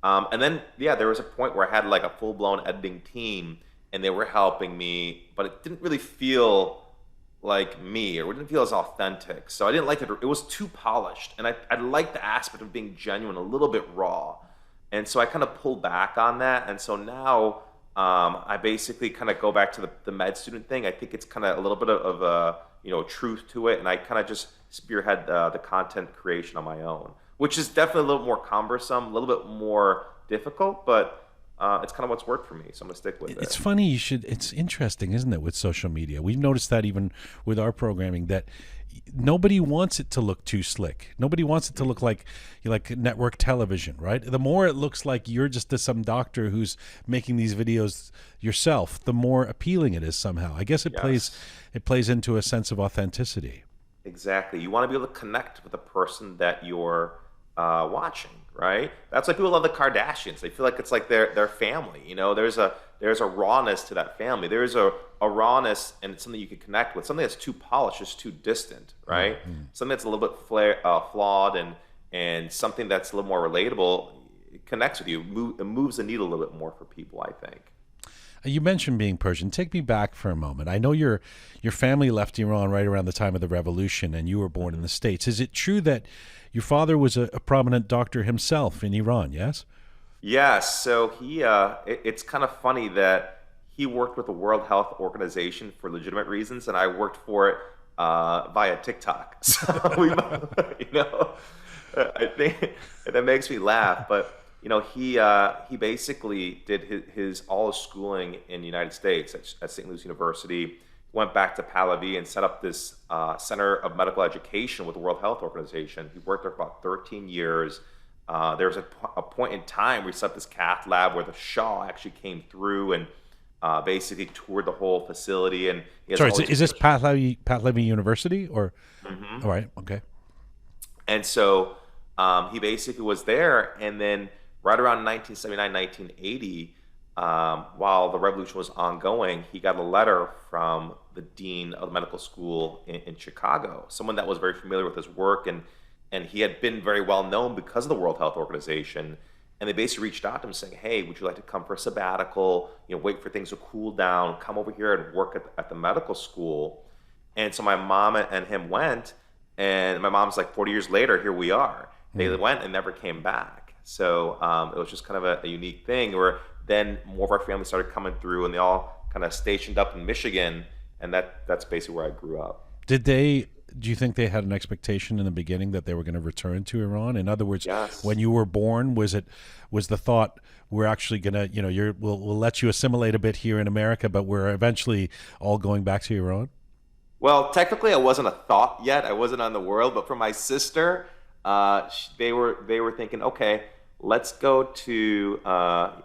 And then, there was a point where I had like a full-blown editing team, and they were helping me, but it didn't really feel like me, or it didn't feel as authentic. So I didn't like it. It was too polished, and I liked the aspect of being genuine, a little bit raw. And so I kind of pulled back on that. And so now I basically kind of go back to the med student thing. I think it's kind of a little bit of a truth to it, and I kind of just spearhead the content creation on my own, which is definitely a little more cumbersome, a little bit more difficult, but it's kind of what's worked for me, so I'm gonna stick with it. It's funny. It's interesting, isn't it, with social media? We've noticed that even with our programming, that nobody wants it to look too slick. Nobody wants it to look like network television, right? The more it looks like you're just some doctor who's making these videos yourself, the more appealing it is somehow. I guess it plays into a sense of authenticity. Exactly. You want to be able to connect with the person that you're watching, right? That's why people love the Kardashians. They feel like it's like their family. There's a rawness to that family. There's a rawness, and it's something you can connect with. Something that's too polished is too distant, right? Mm-hmm. Something that's a little bit flawed and something that's a little more relatable, it connects with you. It moves the needle a little bit more for people, I think. You mentioned being Persian. Take me back for a moment. I know your family left Iran right around the time of the revolution, and you were born in the States. Is it true that your father was a prominent doctor himself in Iran, yes? Yes. So it's kind of funny that he worked with the World Health Organization for legitimate reasons, and I worked for it via TikTok. So, I think that makes me laugh. But, he basically did all his schooling in the United States at St. Louis University, went back to Pahlavi and set up this Center of Medical Education with the World Health Organization. He worked there for about 13 years. There was a point in time where he set up this cath lab where the Shah actually came through and basically toured the whole facility. And sorry, is this Pahlavi University or? Mm-hmm. All right, okay. And so he basically was there, and then right around 1979, 1980, while the revolution was ongoing, he got a letter from the dean of the medical school in Chicago, someone that was very familiar with his work, and he had been very well known because of the World Health Organization. And they basically reached out to him saying, hey, would you like to come for a sabbatical, wait for things to cool down, come over here and work at the medical school. And so my mom and him went, and my mom's like, 40 years later, here we are. They went and never came back. So it was just kind of a unique thing where then more of our family started coming through, and they all kind of stationed up in Michigan, and that's basically where I grew up. Do you think they had an expectation in the beginning that they were going to return to Iran? In other words, yes. When you were born, was the thought, we're actually going to, we'll let you assimilate a bit here in America, but we're eventually all going back to Iran? Well, technically, I wasn't a thought yet. I wasn't on the world, but for my sister, they were thinking, okay, let's go to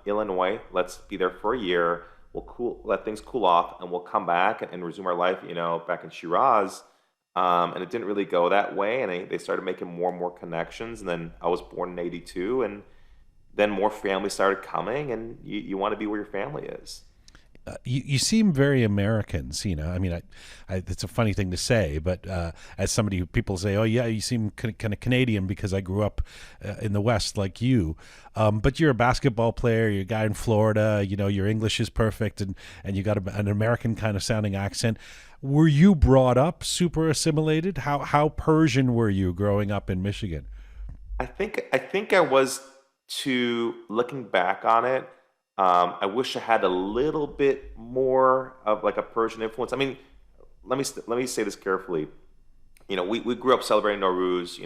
Illinois. Let's be there for a year. We'll let things cool off, and we'll come back and resume our life, back in Shiraz. And it didn't really go that way, and they started making more and more connections. And then I was born in '82, and then more families started coming, and you want to be where your family is. You seem very American, Sina. I mean, it's a funny thing to say, but as somebody who people say, oh, yeah, you seem kind of Canadian because I grew up in the West like you. But you're a basketball player. You're a guy in Florida. Your English is perfect, and you got an American kind of sounding accent. Were you brought up super assimilated? How Persian were you growing up in Michigan? I think I was, looking back on it. I wish I had a little bit more of like a Persian influence. I mean, let me say this carefully. We grew up celebrating Nowruz.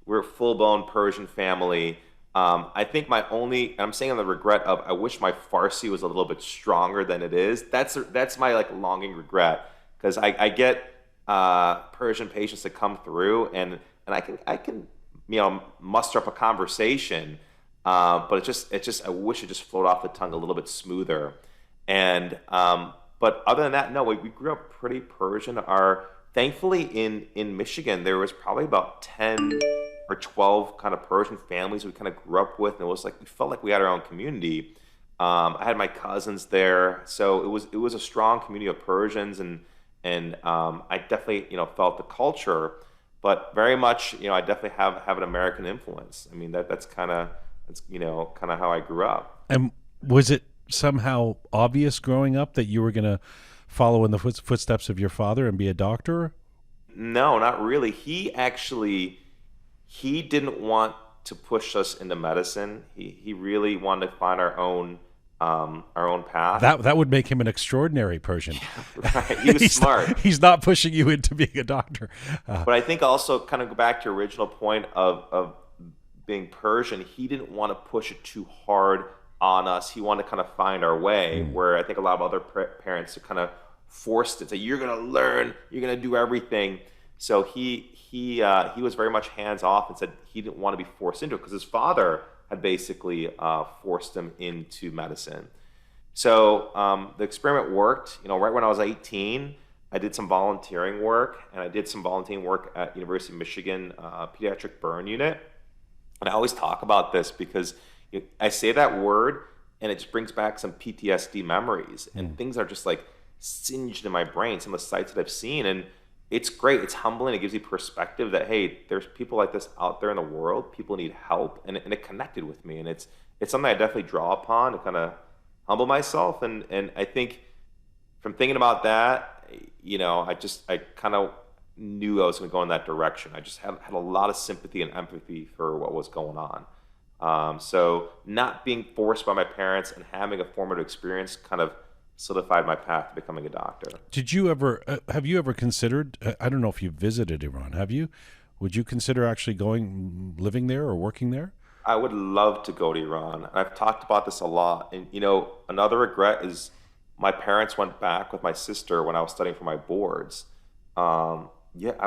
We're a full-blown Persian family. I think and I'm saying on the regret of, I wish my Farsi was a little bit stronger than it is. That's my like longing regret, because I get Persian patients that come through, and I can muster up a conversation, but I wish it just flowed off the tongue a little bit smoother. And but other than that, no, we grew up pretty Persian. Thankfully in Michigan, there was probably about 10 or 12 kind of Persian families we kind of grew up with, and it was like we felt like we had our own community. I had my cousins there, so it was a strong community of Persians, and I definitely felt the culture, but very much I definitely have an American influence. I mean that's kind of how I grew up. And was it somehow obvious growing up that you were going to follow in the footsteps of your father and be a doctor? No, not really. He didn't want to push us into medicine. He really wanted to find our own path. That would make him an extraordinary Persian. Right. He was smart. He's not pushing you into being a doctor. But I think also kind of go back to your original point of being Persian, he didn't want to push it too hard on us. He wanted to kind of find our way, where I think a lot of other parents have kind of forced it. Say, you're going to learn, you're going to do everything. So he was very much hands off and said he didn't want to be forced into it, because his father had basically forced him into medicine. So the experiment worked. Right when I was 18, I did some volunteering work, and I did some volunteering work at University of Michigan Pediatric Burn Unit. And I always talk about this because I say that word, and it just brings back some PTSD memories, and things are just like singed in my brain, some of the sites that I've seen. And it's great. It's humbling. It gives you perspective that, hey, there's people like this out there in the world. People need help. And it connected with me. And it's something I definitely draw upon to kind of humble myself. And I think from thinking about that, I kind of knew I was going to go in that direction. I just had a lot of sympathy and empathy for what was going on. So not being forced by my parents and having a formative experience kind of solidified my path to becoming a doctor. Have you ever considered, I don't know if you visited Iran, have you? Would you consider actually living there or working there? I would love to go to Iran. I've talked about this a lot. And, another regret is my parents went back with my sister when I was studying for my boards. I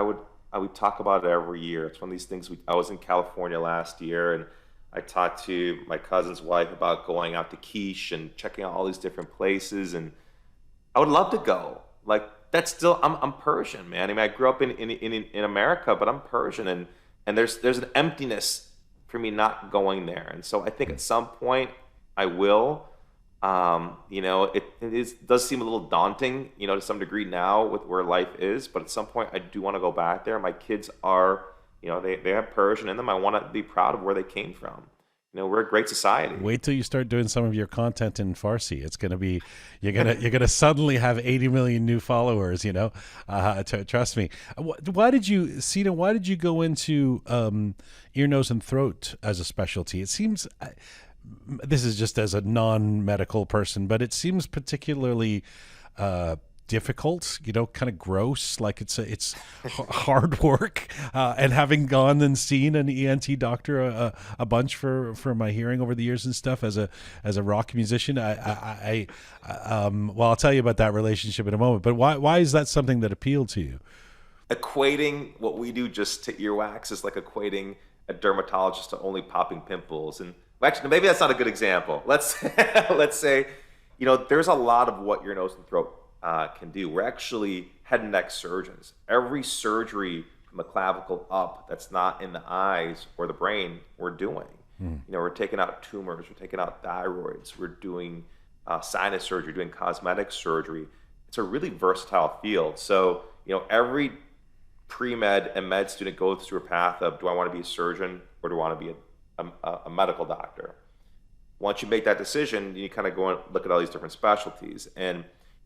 would talk about it every year. It's one of these things. I was in California last year, and I talked to my cousin's wife about going out to Quiche and checking out all these different places, and I would love to go. Like, that's still, I'm Persian, man. I mean, I grew up in America, but I'm Persian, and there's an emptiness for me not going there. And so I think at some point I will. It does seem a little daunting, to some degree now with where life is, but at some point I do want to go back there. My kids are, they have Persian in them. I want to be proud of where they came from. We're a great society. Wait till you start doing some of your content in Farsi. It's going to be, you're gonna suddenly have 80 million new followers. Trust me. Sina, why did you go into ear, nose, and throat as a specialty? It seems, this is just as a non-medical person, but it seems particularly difficult, kind of gross, like it's hard work. And having gone and seen an ENT doctor a bunch for my hearing over the years and stuff as a rock musician, I'll tell you about that relationship in a moment. But why is that something that appealed to you? Equating what we do just to earwax is like equating a dermatologist to only popping pimples. And actually, maybe that's not a good example. Let's say, there's a lot of what your nose and throat can do. We're actually head and neck surgeons. Every surgery from the clavicle up that's not in the eyes or the brain, we're doing. We're taking out tumors, we're taking out thyroids, we're doing sinus surgery, doing cosmetic surgery. It's a really versatile field. So, every pre-med and med student goes through a path of, do I want to be a surgeon or do I want to be a medical doctor? Once you make that decision, you kind of go and look at all these different specialties. And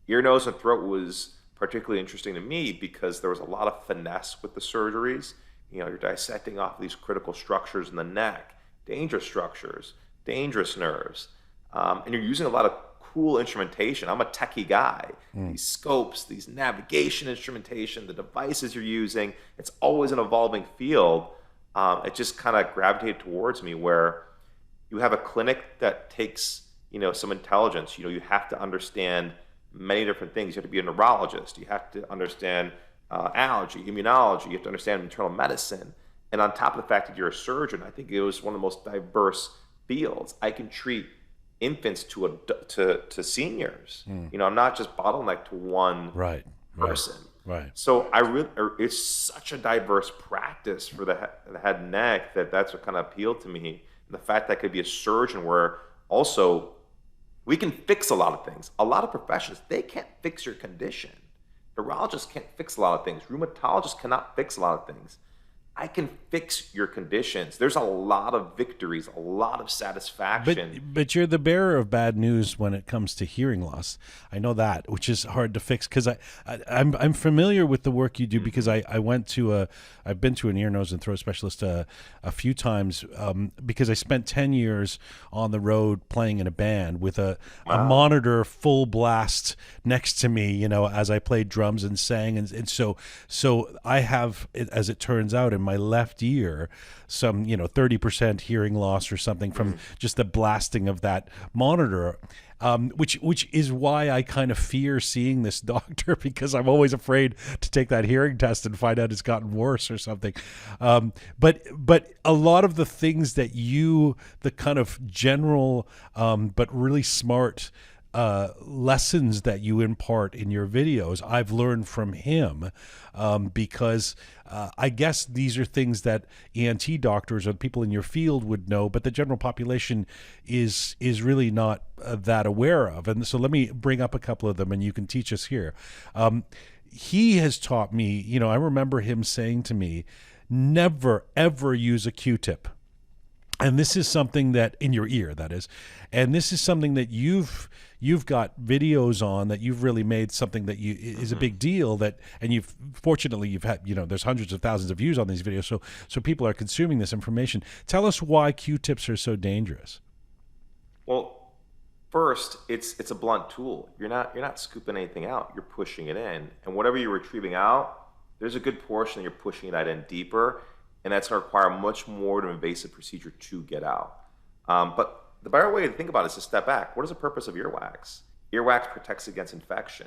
ear, nose, and throat was particularly interesting to me because there was a lot of finesse with the surgeries. You're dissecting off these critical structures in the neck, dangerous structures, dangerous nerves, and you're using a lot of cool instrumentation. I'm a techie guy. These scopes, these navigation instrumentation, the devices you're using, it's always an evolving field. It just kind of gravitated towards me where, You have a clinic that takes, some intelligence. You have to understand many different things. You have to be a neurologist. You have to understand allergy, immunology. You have to understand internal medicine. And on top of the fact that you're a surgeon, I think it was one of the most diverse fields. I can treat infants to seniors. I'm not just bottlenecked to one person. Right. So it's such a diverse practice for the head and neck that's what kind of appealed to me. And the fact that I could be a surgeon where also we can fix a lot of things. A lot of professions, they can't fix your condition. Neurologists can't fix a lot of things. Rheumatologists cannot fix a lot of things. I can fix your conditions. There's a lot of victories, a lot of satisfaction. But you're the bearer of bad news when it comes to hearing loss. I know that, which is hard to fix because I'm familiar with the work you do because I've been to an ear, nose, and throat specialist a few times because I spent 10 years on the road playing in a band with a monitor full blast next to me, as I played drums and sang, and so I have, as it turns out, in my left ear some 30% hearing loss or something from just the blasting of that monitor, which is why I kind of fear seeing this doctor because I'm always afraid to take that hearing test and find out it's gotten worse or something. But a lot of the things that the kind of general but really smart lessons that you impart in your videos, I've learned from him because I guess these are things that ENT doctors or people in your field would know, but the general population is really not that aware of. And so let me bring up a couple of them and you can teach us here. He has taught me, I remember him saying to me, never, ever use a Q-tip. And this is something that in your ear, that is, and this is something that you've got videos on that you've really made something that is a big deal and fortunately you've had, there's hundreds of thousands of views on these videos. So people are consuming this information. Tell us why Q-tips are so dangerous. Well, first, it's a blunt tool. You're not scooping anything out. You're pushing it in, and whatever you're retrieving out, there's a good portion that you're pushing that in deeper. And that's going to require much more of an invasive procedure to get out. But the better way to think about it is to step back. What is the purpose of earwax? Earwax protects against infection.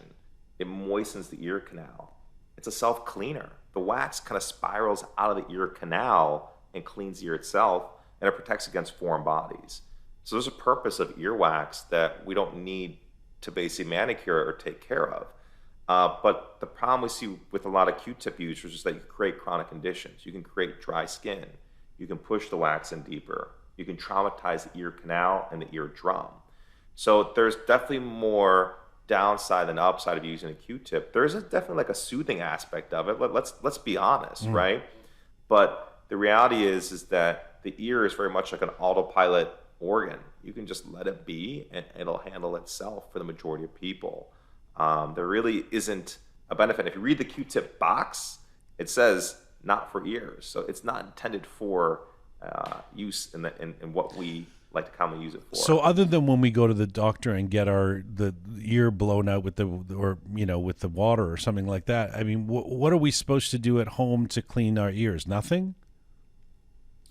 It moistens the ear canal. It's a self-cleaner. The wax kind of spirals out of the ear canal and cleans the ear itself, and it protects against foreign bodies. So there's a purpose of earwax that we don't need to basically manicure or take care of. But the problem we see with a lot of Q-tip users is that you create chronic conditions. You can create dry skin. You can push the wax in deeper. You can traumatize the ear canal and the eardrum. So there's definitely more downside than upside of using a Q-tip. There's definitely like a soothing aspect of it. Let's be honest, right? But the reality is that the ear is very much like an autopilot organ. You can just let it be, and it'll handle itself for the majority of people. There really isn't a benefit. If you read the Q-tip box, it says not for ears. So it's not intended for use in what we like to commonly use it for. So other than when we go to the doctor and get the ear blown out with the water or something like that, I mean, what are we supposed to do at home to clean our ears? Nothing?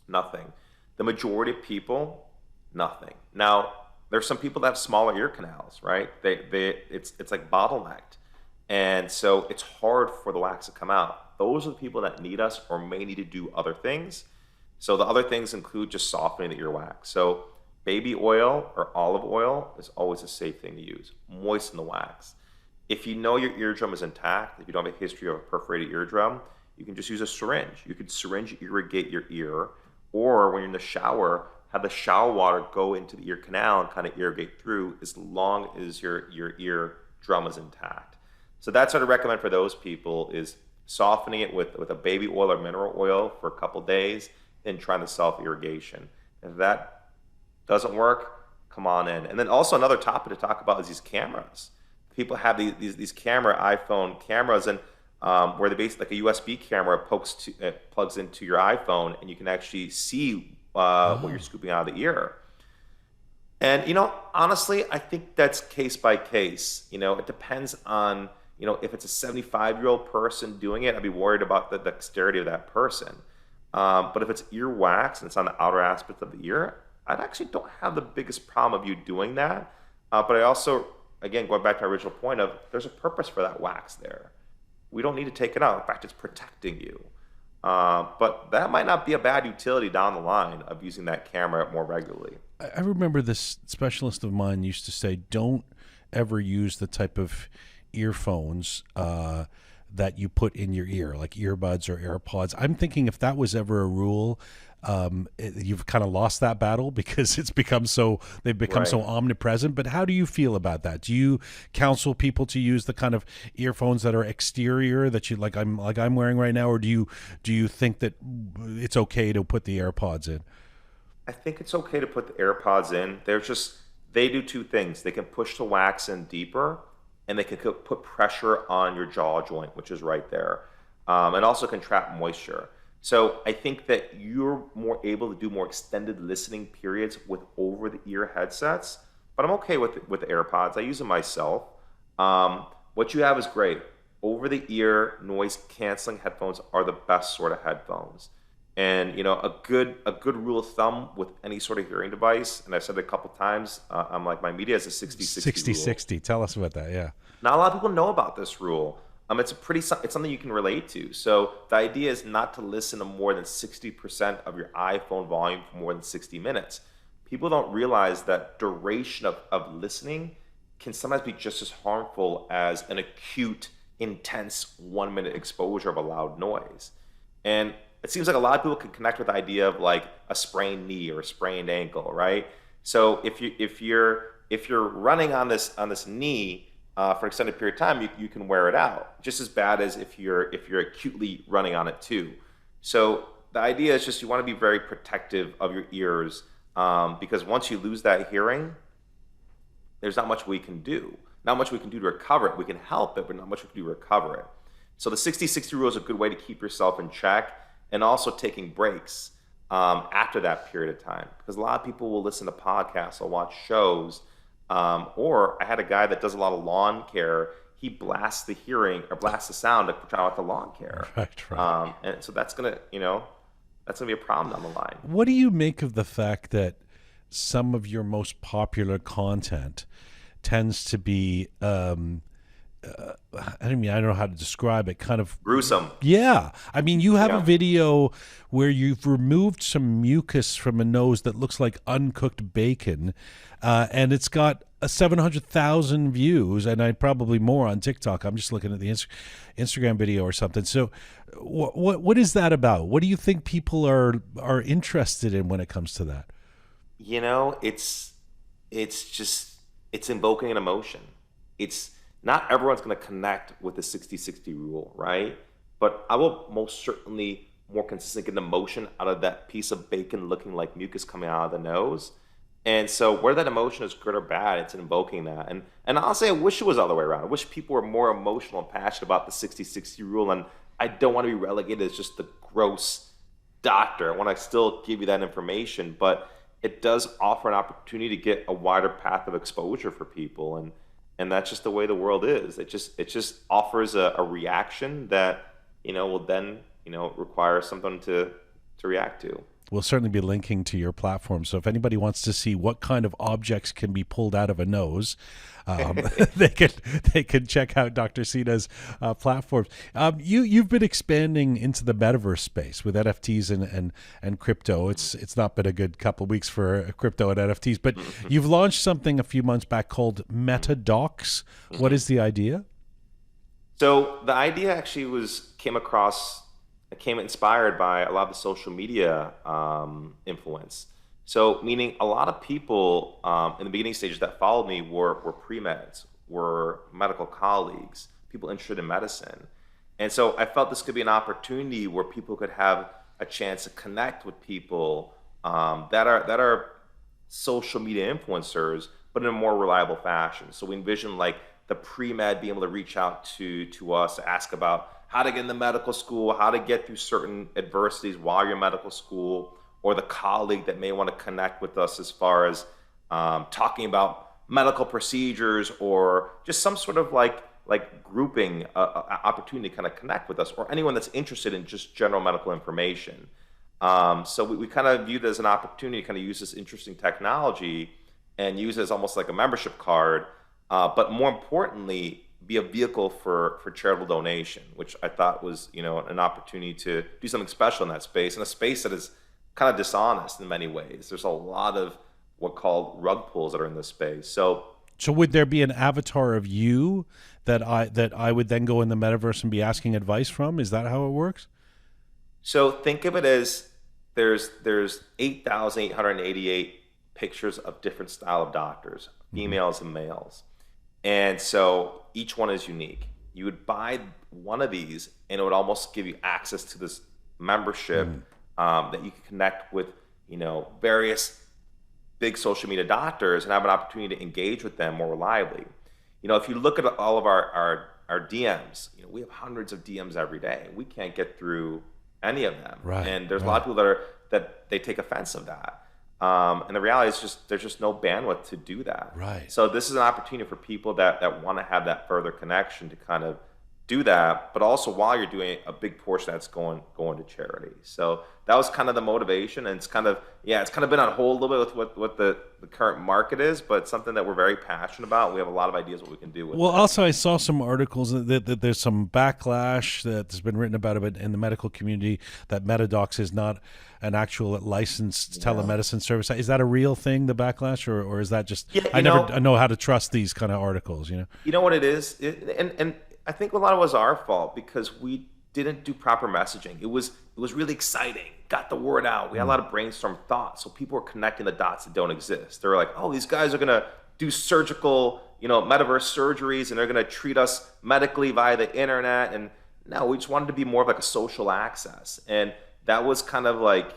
Nothing. The majority of people, nothing. Now, there's some people that have smaller ear canals, right? It's like bottlenecked. And so it's hard for the wax to come out. Those are the people that need us or may need to do other things. So the other things include just softening the earwax. So baby oil or olive oil is always a safe thing to use. Moisten the wax. If you know your eardrum is intact, if you don't have a history of a perforated eardrum, you can just use a syringe. You could syringe irrigate your ear, or when you're in the shower, have the shower water go into the ear canal and kind of irrigate through as long as your eardrum is intact. So that's what I recommend for those people is softening it with a baby oil or mineral oil for a couple days, then trying the self-irrigation. If that doesn't work, come on in. And then also another topic to talk about is these cameras. People have these iPhone cameras, and where they basically like a USB camera plugs into your iPhone, and you can actually see what you're scooping out of the ear. And, honestly, I think that's case by case. It depends on, if it's a 75-year-old person doing it, I'd be worried about the dexterity of that person. But if it's ear wax and it's on the outer aspect of the ear, I actually don't have the biggest problem of you doing that. But I also, again, going back to my original point of there's a purpose for that wax there. We don't need to take it out. In fact, it's protecting you. But that might not be a bad utility down the line of using that camera more regularly. I remember this specialist of mine used to say, don't ever use the type of earphones that you put in your ear, like earbuds or AirPods. I'm thinking if that was ever a rule, you've kind of lost that battle because they've become so omnipresent. But how do you feel about that? Do you counsel people to use the kind of earphones that are exterior that you like I'm wearing right now, or do you think that it's okay to put the AirPods in? I think it's okay to put the AirPods in. They do two things. They can push the wax in deeper, and they can put pressure on your jaw joint, which is right there, and also can trap moisture. So I think that you're more able to do more extended listening periods with over-the-ear headsets, but I'm okay with the AirPods. I use them myself. What you have is great. Over-the-ear noise-canceling headphones are the best sort of headphones. And a good rule of thumb with any sort of hearing device, and I've said it a couple times, I'm like, my media is a 60-60 rule. 60-60. Tell us about that, yeah. Not a lot of people know about this rule. It's something you can relate to. So the idea is not to listen to more than 60% of your iPhone volume for more than 60 minutes. People don't realize that duration of listening can sometimes be just as harmful as an acute, intense 1-minute exposure of a loud noise. And it seems like a lot of people can connect with the idea of like a sprained knee or a sprained ankle, right? So if you're running on this knee for an extended period of time, you can wear it out just as bad as if you're acutely running on it too. So the idea is just you want to be very protective of your ears because once you lose that hearing, there's not much we can do. Not much we can do to recover it. We can help it, but not much we can do to recover it. So the 60-60 rule is a good way to keep yourself in check, and also taking breaks after that period of time. Because a lot of people will listen to podcasts or watch shows. Or I had a guy that does a lot of lawn care. He blasts the sound to try out the lawn care. Right. And so that's gonna be a problem down the line. What do you make of the fact that some of your most popular content tends to be I don't know how to describe it, kind of gruesome. Yeah. I mean, you have a video where you've removed some mucus from a nose that looks like uncooked bacon, and it's got 700,000 views, and probably more on TikTok. I'm just looking at the Instagram video or something. So what is that about? What do you think people are interested in when it comes to that? It's invoking an emotion. Not everyone's going to connect with the 60-60 rule, right? But I will most certainly more consistently get an emotion out of that piece of bacon looking like mucus coming out of the nose. And so whether that emotion is good or bad, it's invoking that. And honestly, I wish it was the other way around. I wish people were more emotional and passionate about the 60-60 rule. And I don't want to be relegated as just the gross doctor. I want to still give you that information, but it does offer an opportunity to get a wider path of exposure for people. And that's just the way the world is. It just offers a reaction that will then require something to react to. We'll certainly be linking to your platform. So if anybody wants to see what kind of objects can be pulled out of a nose, they could check out Dr. Sina's platforms. You've been expanding into the metaverse space with NFTs and crypto. It's not been a good couple of weeks for crypto and NFTs, but you've launched something a few months back called MetaDocs. What is the idea? So the idea actually came inspired by a lot of the social media influence. So meaning a lot of people in the beginning stages that followed me were pre-meds, were medical colleagues, people interested in medicine. And so I felt this could be an opportunity where people could have a chance to connect with people that are social media influencers, but in a more reliable fashion. So we envision like the pre-med being able to reach out to us to ask about how to get into medical school, how to get through certain adversities while you're in medical school, or the colleague that may want to connect with us as far as talking about medical procedures or just some sort of like opportunity to kind of connect with us, or anyone that's interested in just general medical information. So we kind of viewed it as an opportunity to kind of use this interesting technology and use it as almost like a membership card, but more importantly, be a vehicle for charitable donation, which I thought was, an opportunity to do something special in that space, in a space that is kind of dishonest in many ways. There's a lot of what called rug pulls that are in this space. So would there be an avatar of you that I would then go in the metaverse and be asking advice from? Is that how it works? So think of it as there's 8,888 pictures of different style of doctors, females and males. And so each one is unique. You would buy one of these and it would almost give you access to this membership that you can connect with, various big social media doctors and have an opportunity to engage with them more reliably. If you look at all of our DMs, we have hundreds of DMs every day, and we can't get through any of them. Right. And there's a lot of people that they take offense of that. And the reality is there's just no bandwidth to do that. Right. So this is an opportunity for people that want to have that further connection to kind of do that, but also while you're doing a big portion that's going to charity. So that was kind of the motivation, and it's kind of been on hold a little bit with what the current market is, but it's something that we're very passionate about. We have a lot of ideas what we can do with it. Also I saw some articles that there's some backlash that's been written about it in the medical community, that Metadocs is not an actual licensed telemedicine service. Is that a real thing, the backlash, or is that just I never know how to trust these kind of articles, You know what it is? And I think a lot of it was our fault because we didn't do proper messaging. It was really exciting. Got the word out. We had a lot of brainstorm thoughts. So people were connecting the dots that don't exist. They were like, oh, these guys are going to do surgical, metaverse surgeries, and they're going to treat us medically via the internet. And no, we just wanted to be more of like a social access. And that was kind of like,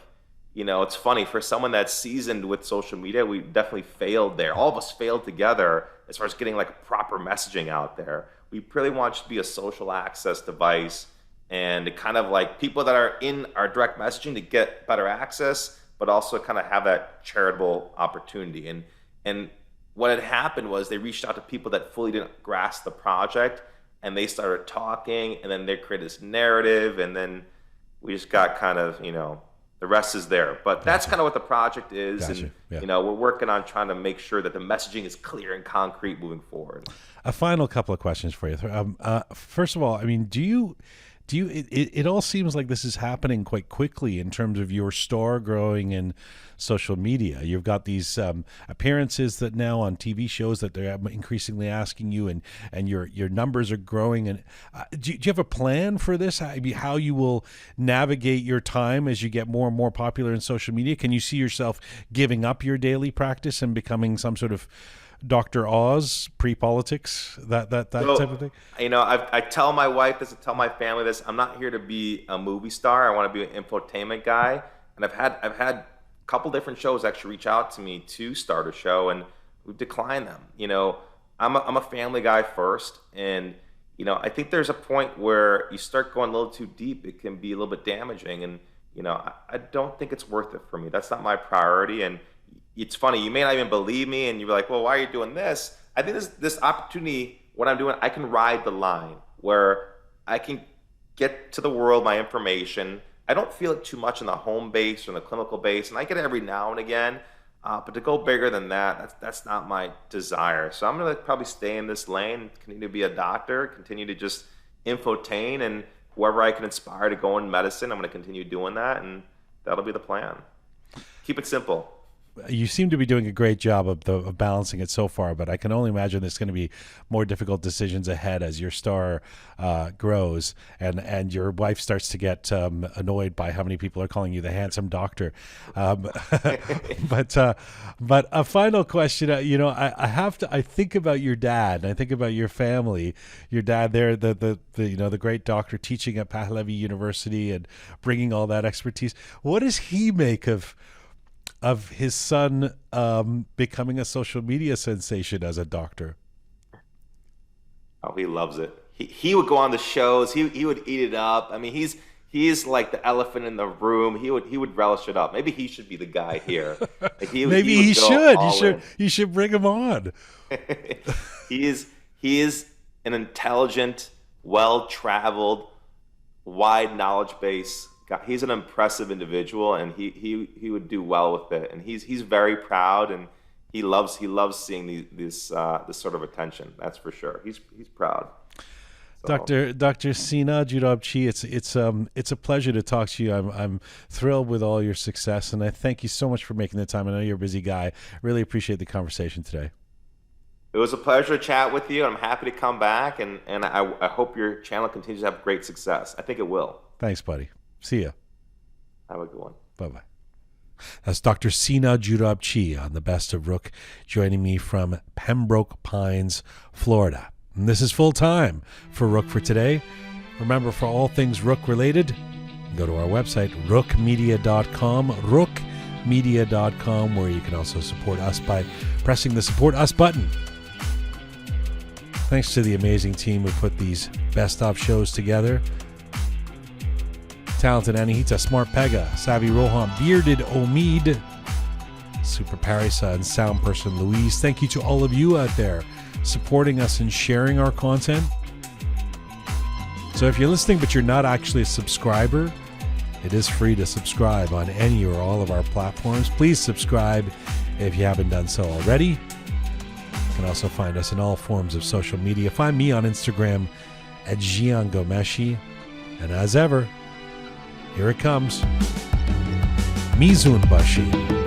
it's funny, for someone that's seasoned with social media, we definitely failed there. All of us failed together as far as getting like proper messaging out there. We really want it to be a social access device, and kind of like people that are in our direct messaging to get better access, but also kind of have that charitable opportunity. And what had happened was they reached out to people that fully didn't grasp the project, and they started talking, and then they created this narrative, and then we just got kind of, the rest is there. But that's kind of what the project is. Gotcha. And, we're working on trying to make sure that the messaging is clear and concrete moving forward. A final couple of questions for you. First of all, I mean, it all seems like this is happening quite quickly in terms of your store growing in social media. You've got these appearances that now on TV shows that they're increasingly asking you, and your numbers are growing. And do you have a plan for this? How you will navigate your time as you get more and more popular in social media? Can you see yourself giving up your daily practice and becoming some sort of Dr. Oz pre-politics, that type of thing? I tell my wife this, I tell my family this. I'm not here to be a movie star. I want to be an infotainment guy. And I've had a couple different shows actually reach out to me to start a show, and we've declined them. I'm a family guy first, and I think there's a point where you start going a little too deep. It can be a little bit damaging, and I don't think it's worth it for me. That's not my priority. And it's funny, you may not even believe me, and you're like, well, why are you doing this? I think this opportunity, what I'm doing, I can ride the line where I can get to the world my information. I don't feel it too much in the home base or in the clinical base, and I get it every now and again. But to go bigger than that's not my desire. So I'm going to probably stay in this lane, continue to be a doctor, continue to just infotain, and whoever I can inspire to go in medicine, I'm going to continue doing that, and that'll be the plan. Keep it simple. You seem to be doing a great job of balancing it so far, but I can only imagine there's going to be more difficult decisions ahead as your star grows and your wife starts to get annoyed by how many people are calling you the handsome doctor. But a final question, I think about your dad, and I think about your family. Your dad there, the great doctor teaching at Pahlavi University and bringing all that expertise. What does he make of his son becoming a social media sensation as a doctor? Oh, he loves it. He would go on the shows. He would eat it up. I mean, he's like the elephant in the room. He would relish it up. Maybe he should be the guy here. Like Maybe he should. You should bring him on. He is an intelligent, well-traveled, wide knowledge base he's an impressive individual, and he would do well with it. And he's very proud, and he loves seeing this sort of attention. That's for sure. He's proud. So. Doctor Sina Joorabchi, it's a pleasure to talk to you. I'm thrilled with all your success, and I thank you so much for making the time. I know you're a busy guy. Really appreciate the conversation today. It was a pleasure to chat with you. I'm happy to come back, and I hope your channel continues to have great success. I think it will. Thanks, buddy. See ya. Have a good one. Bye-bye. That's Dr. Sina Joorabchi on the Best of Roqe, joining me from Pembroke Pines, Florida. And this is full time for Roqe for today. Remember, for all things Roqe related, go to our website, roqemedia.com, roqemedia.com, where you can also support us by pressing the Support Us button. Thanks to the amazing team who put these best of shows together. Talented Anahita, Smart Pega, Savvy Rohan, Bearded Omid, Super Parisa, and sound person Louise. Thank you to all of you out there supporting us and sharing our content. So if you're listening but you're not actually a subscriber, it is free to subscribe on any or all of our platforms. Please subscribe if you haven't done so already. You can also find us in all forms of social media. Find me on Instagram at Jian Ghomeshi. And as ever, here it comes. Mizun Bashi.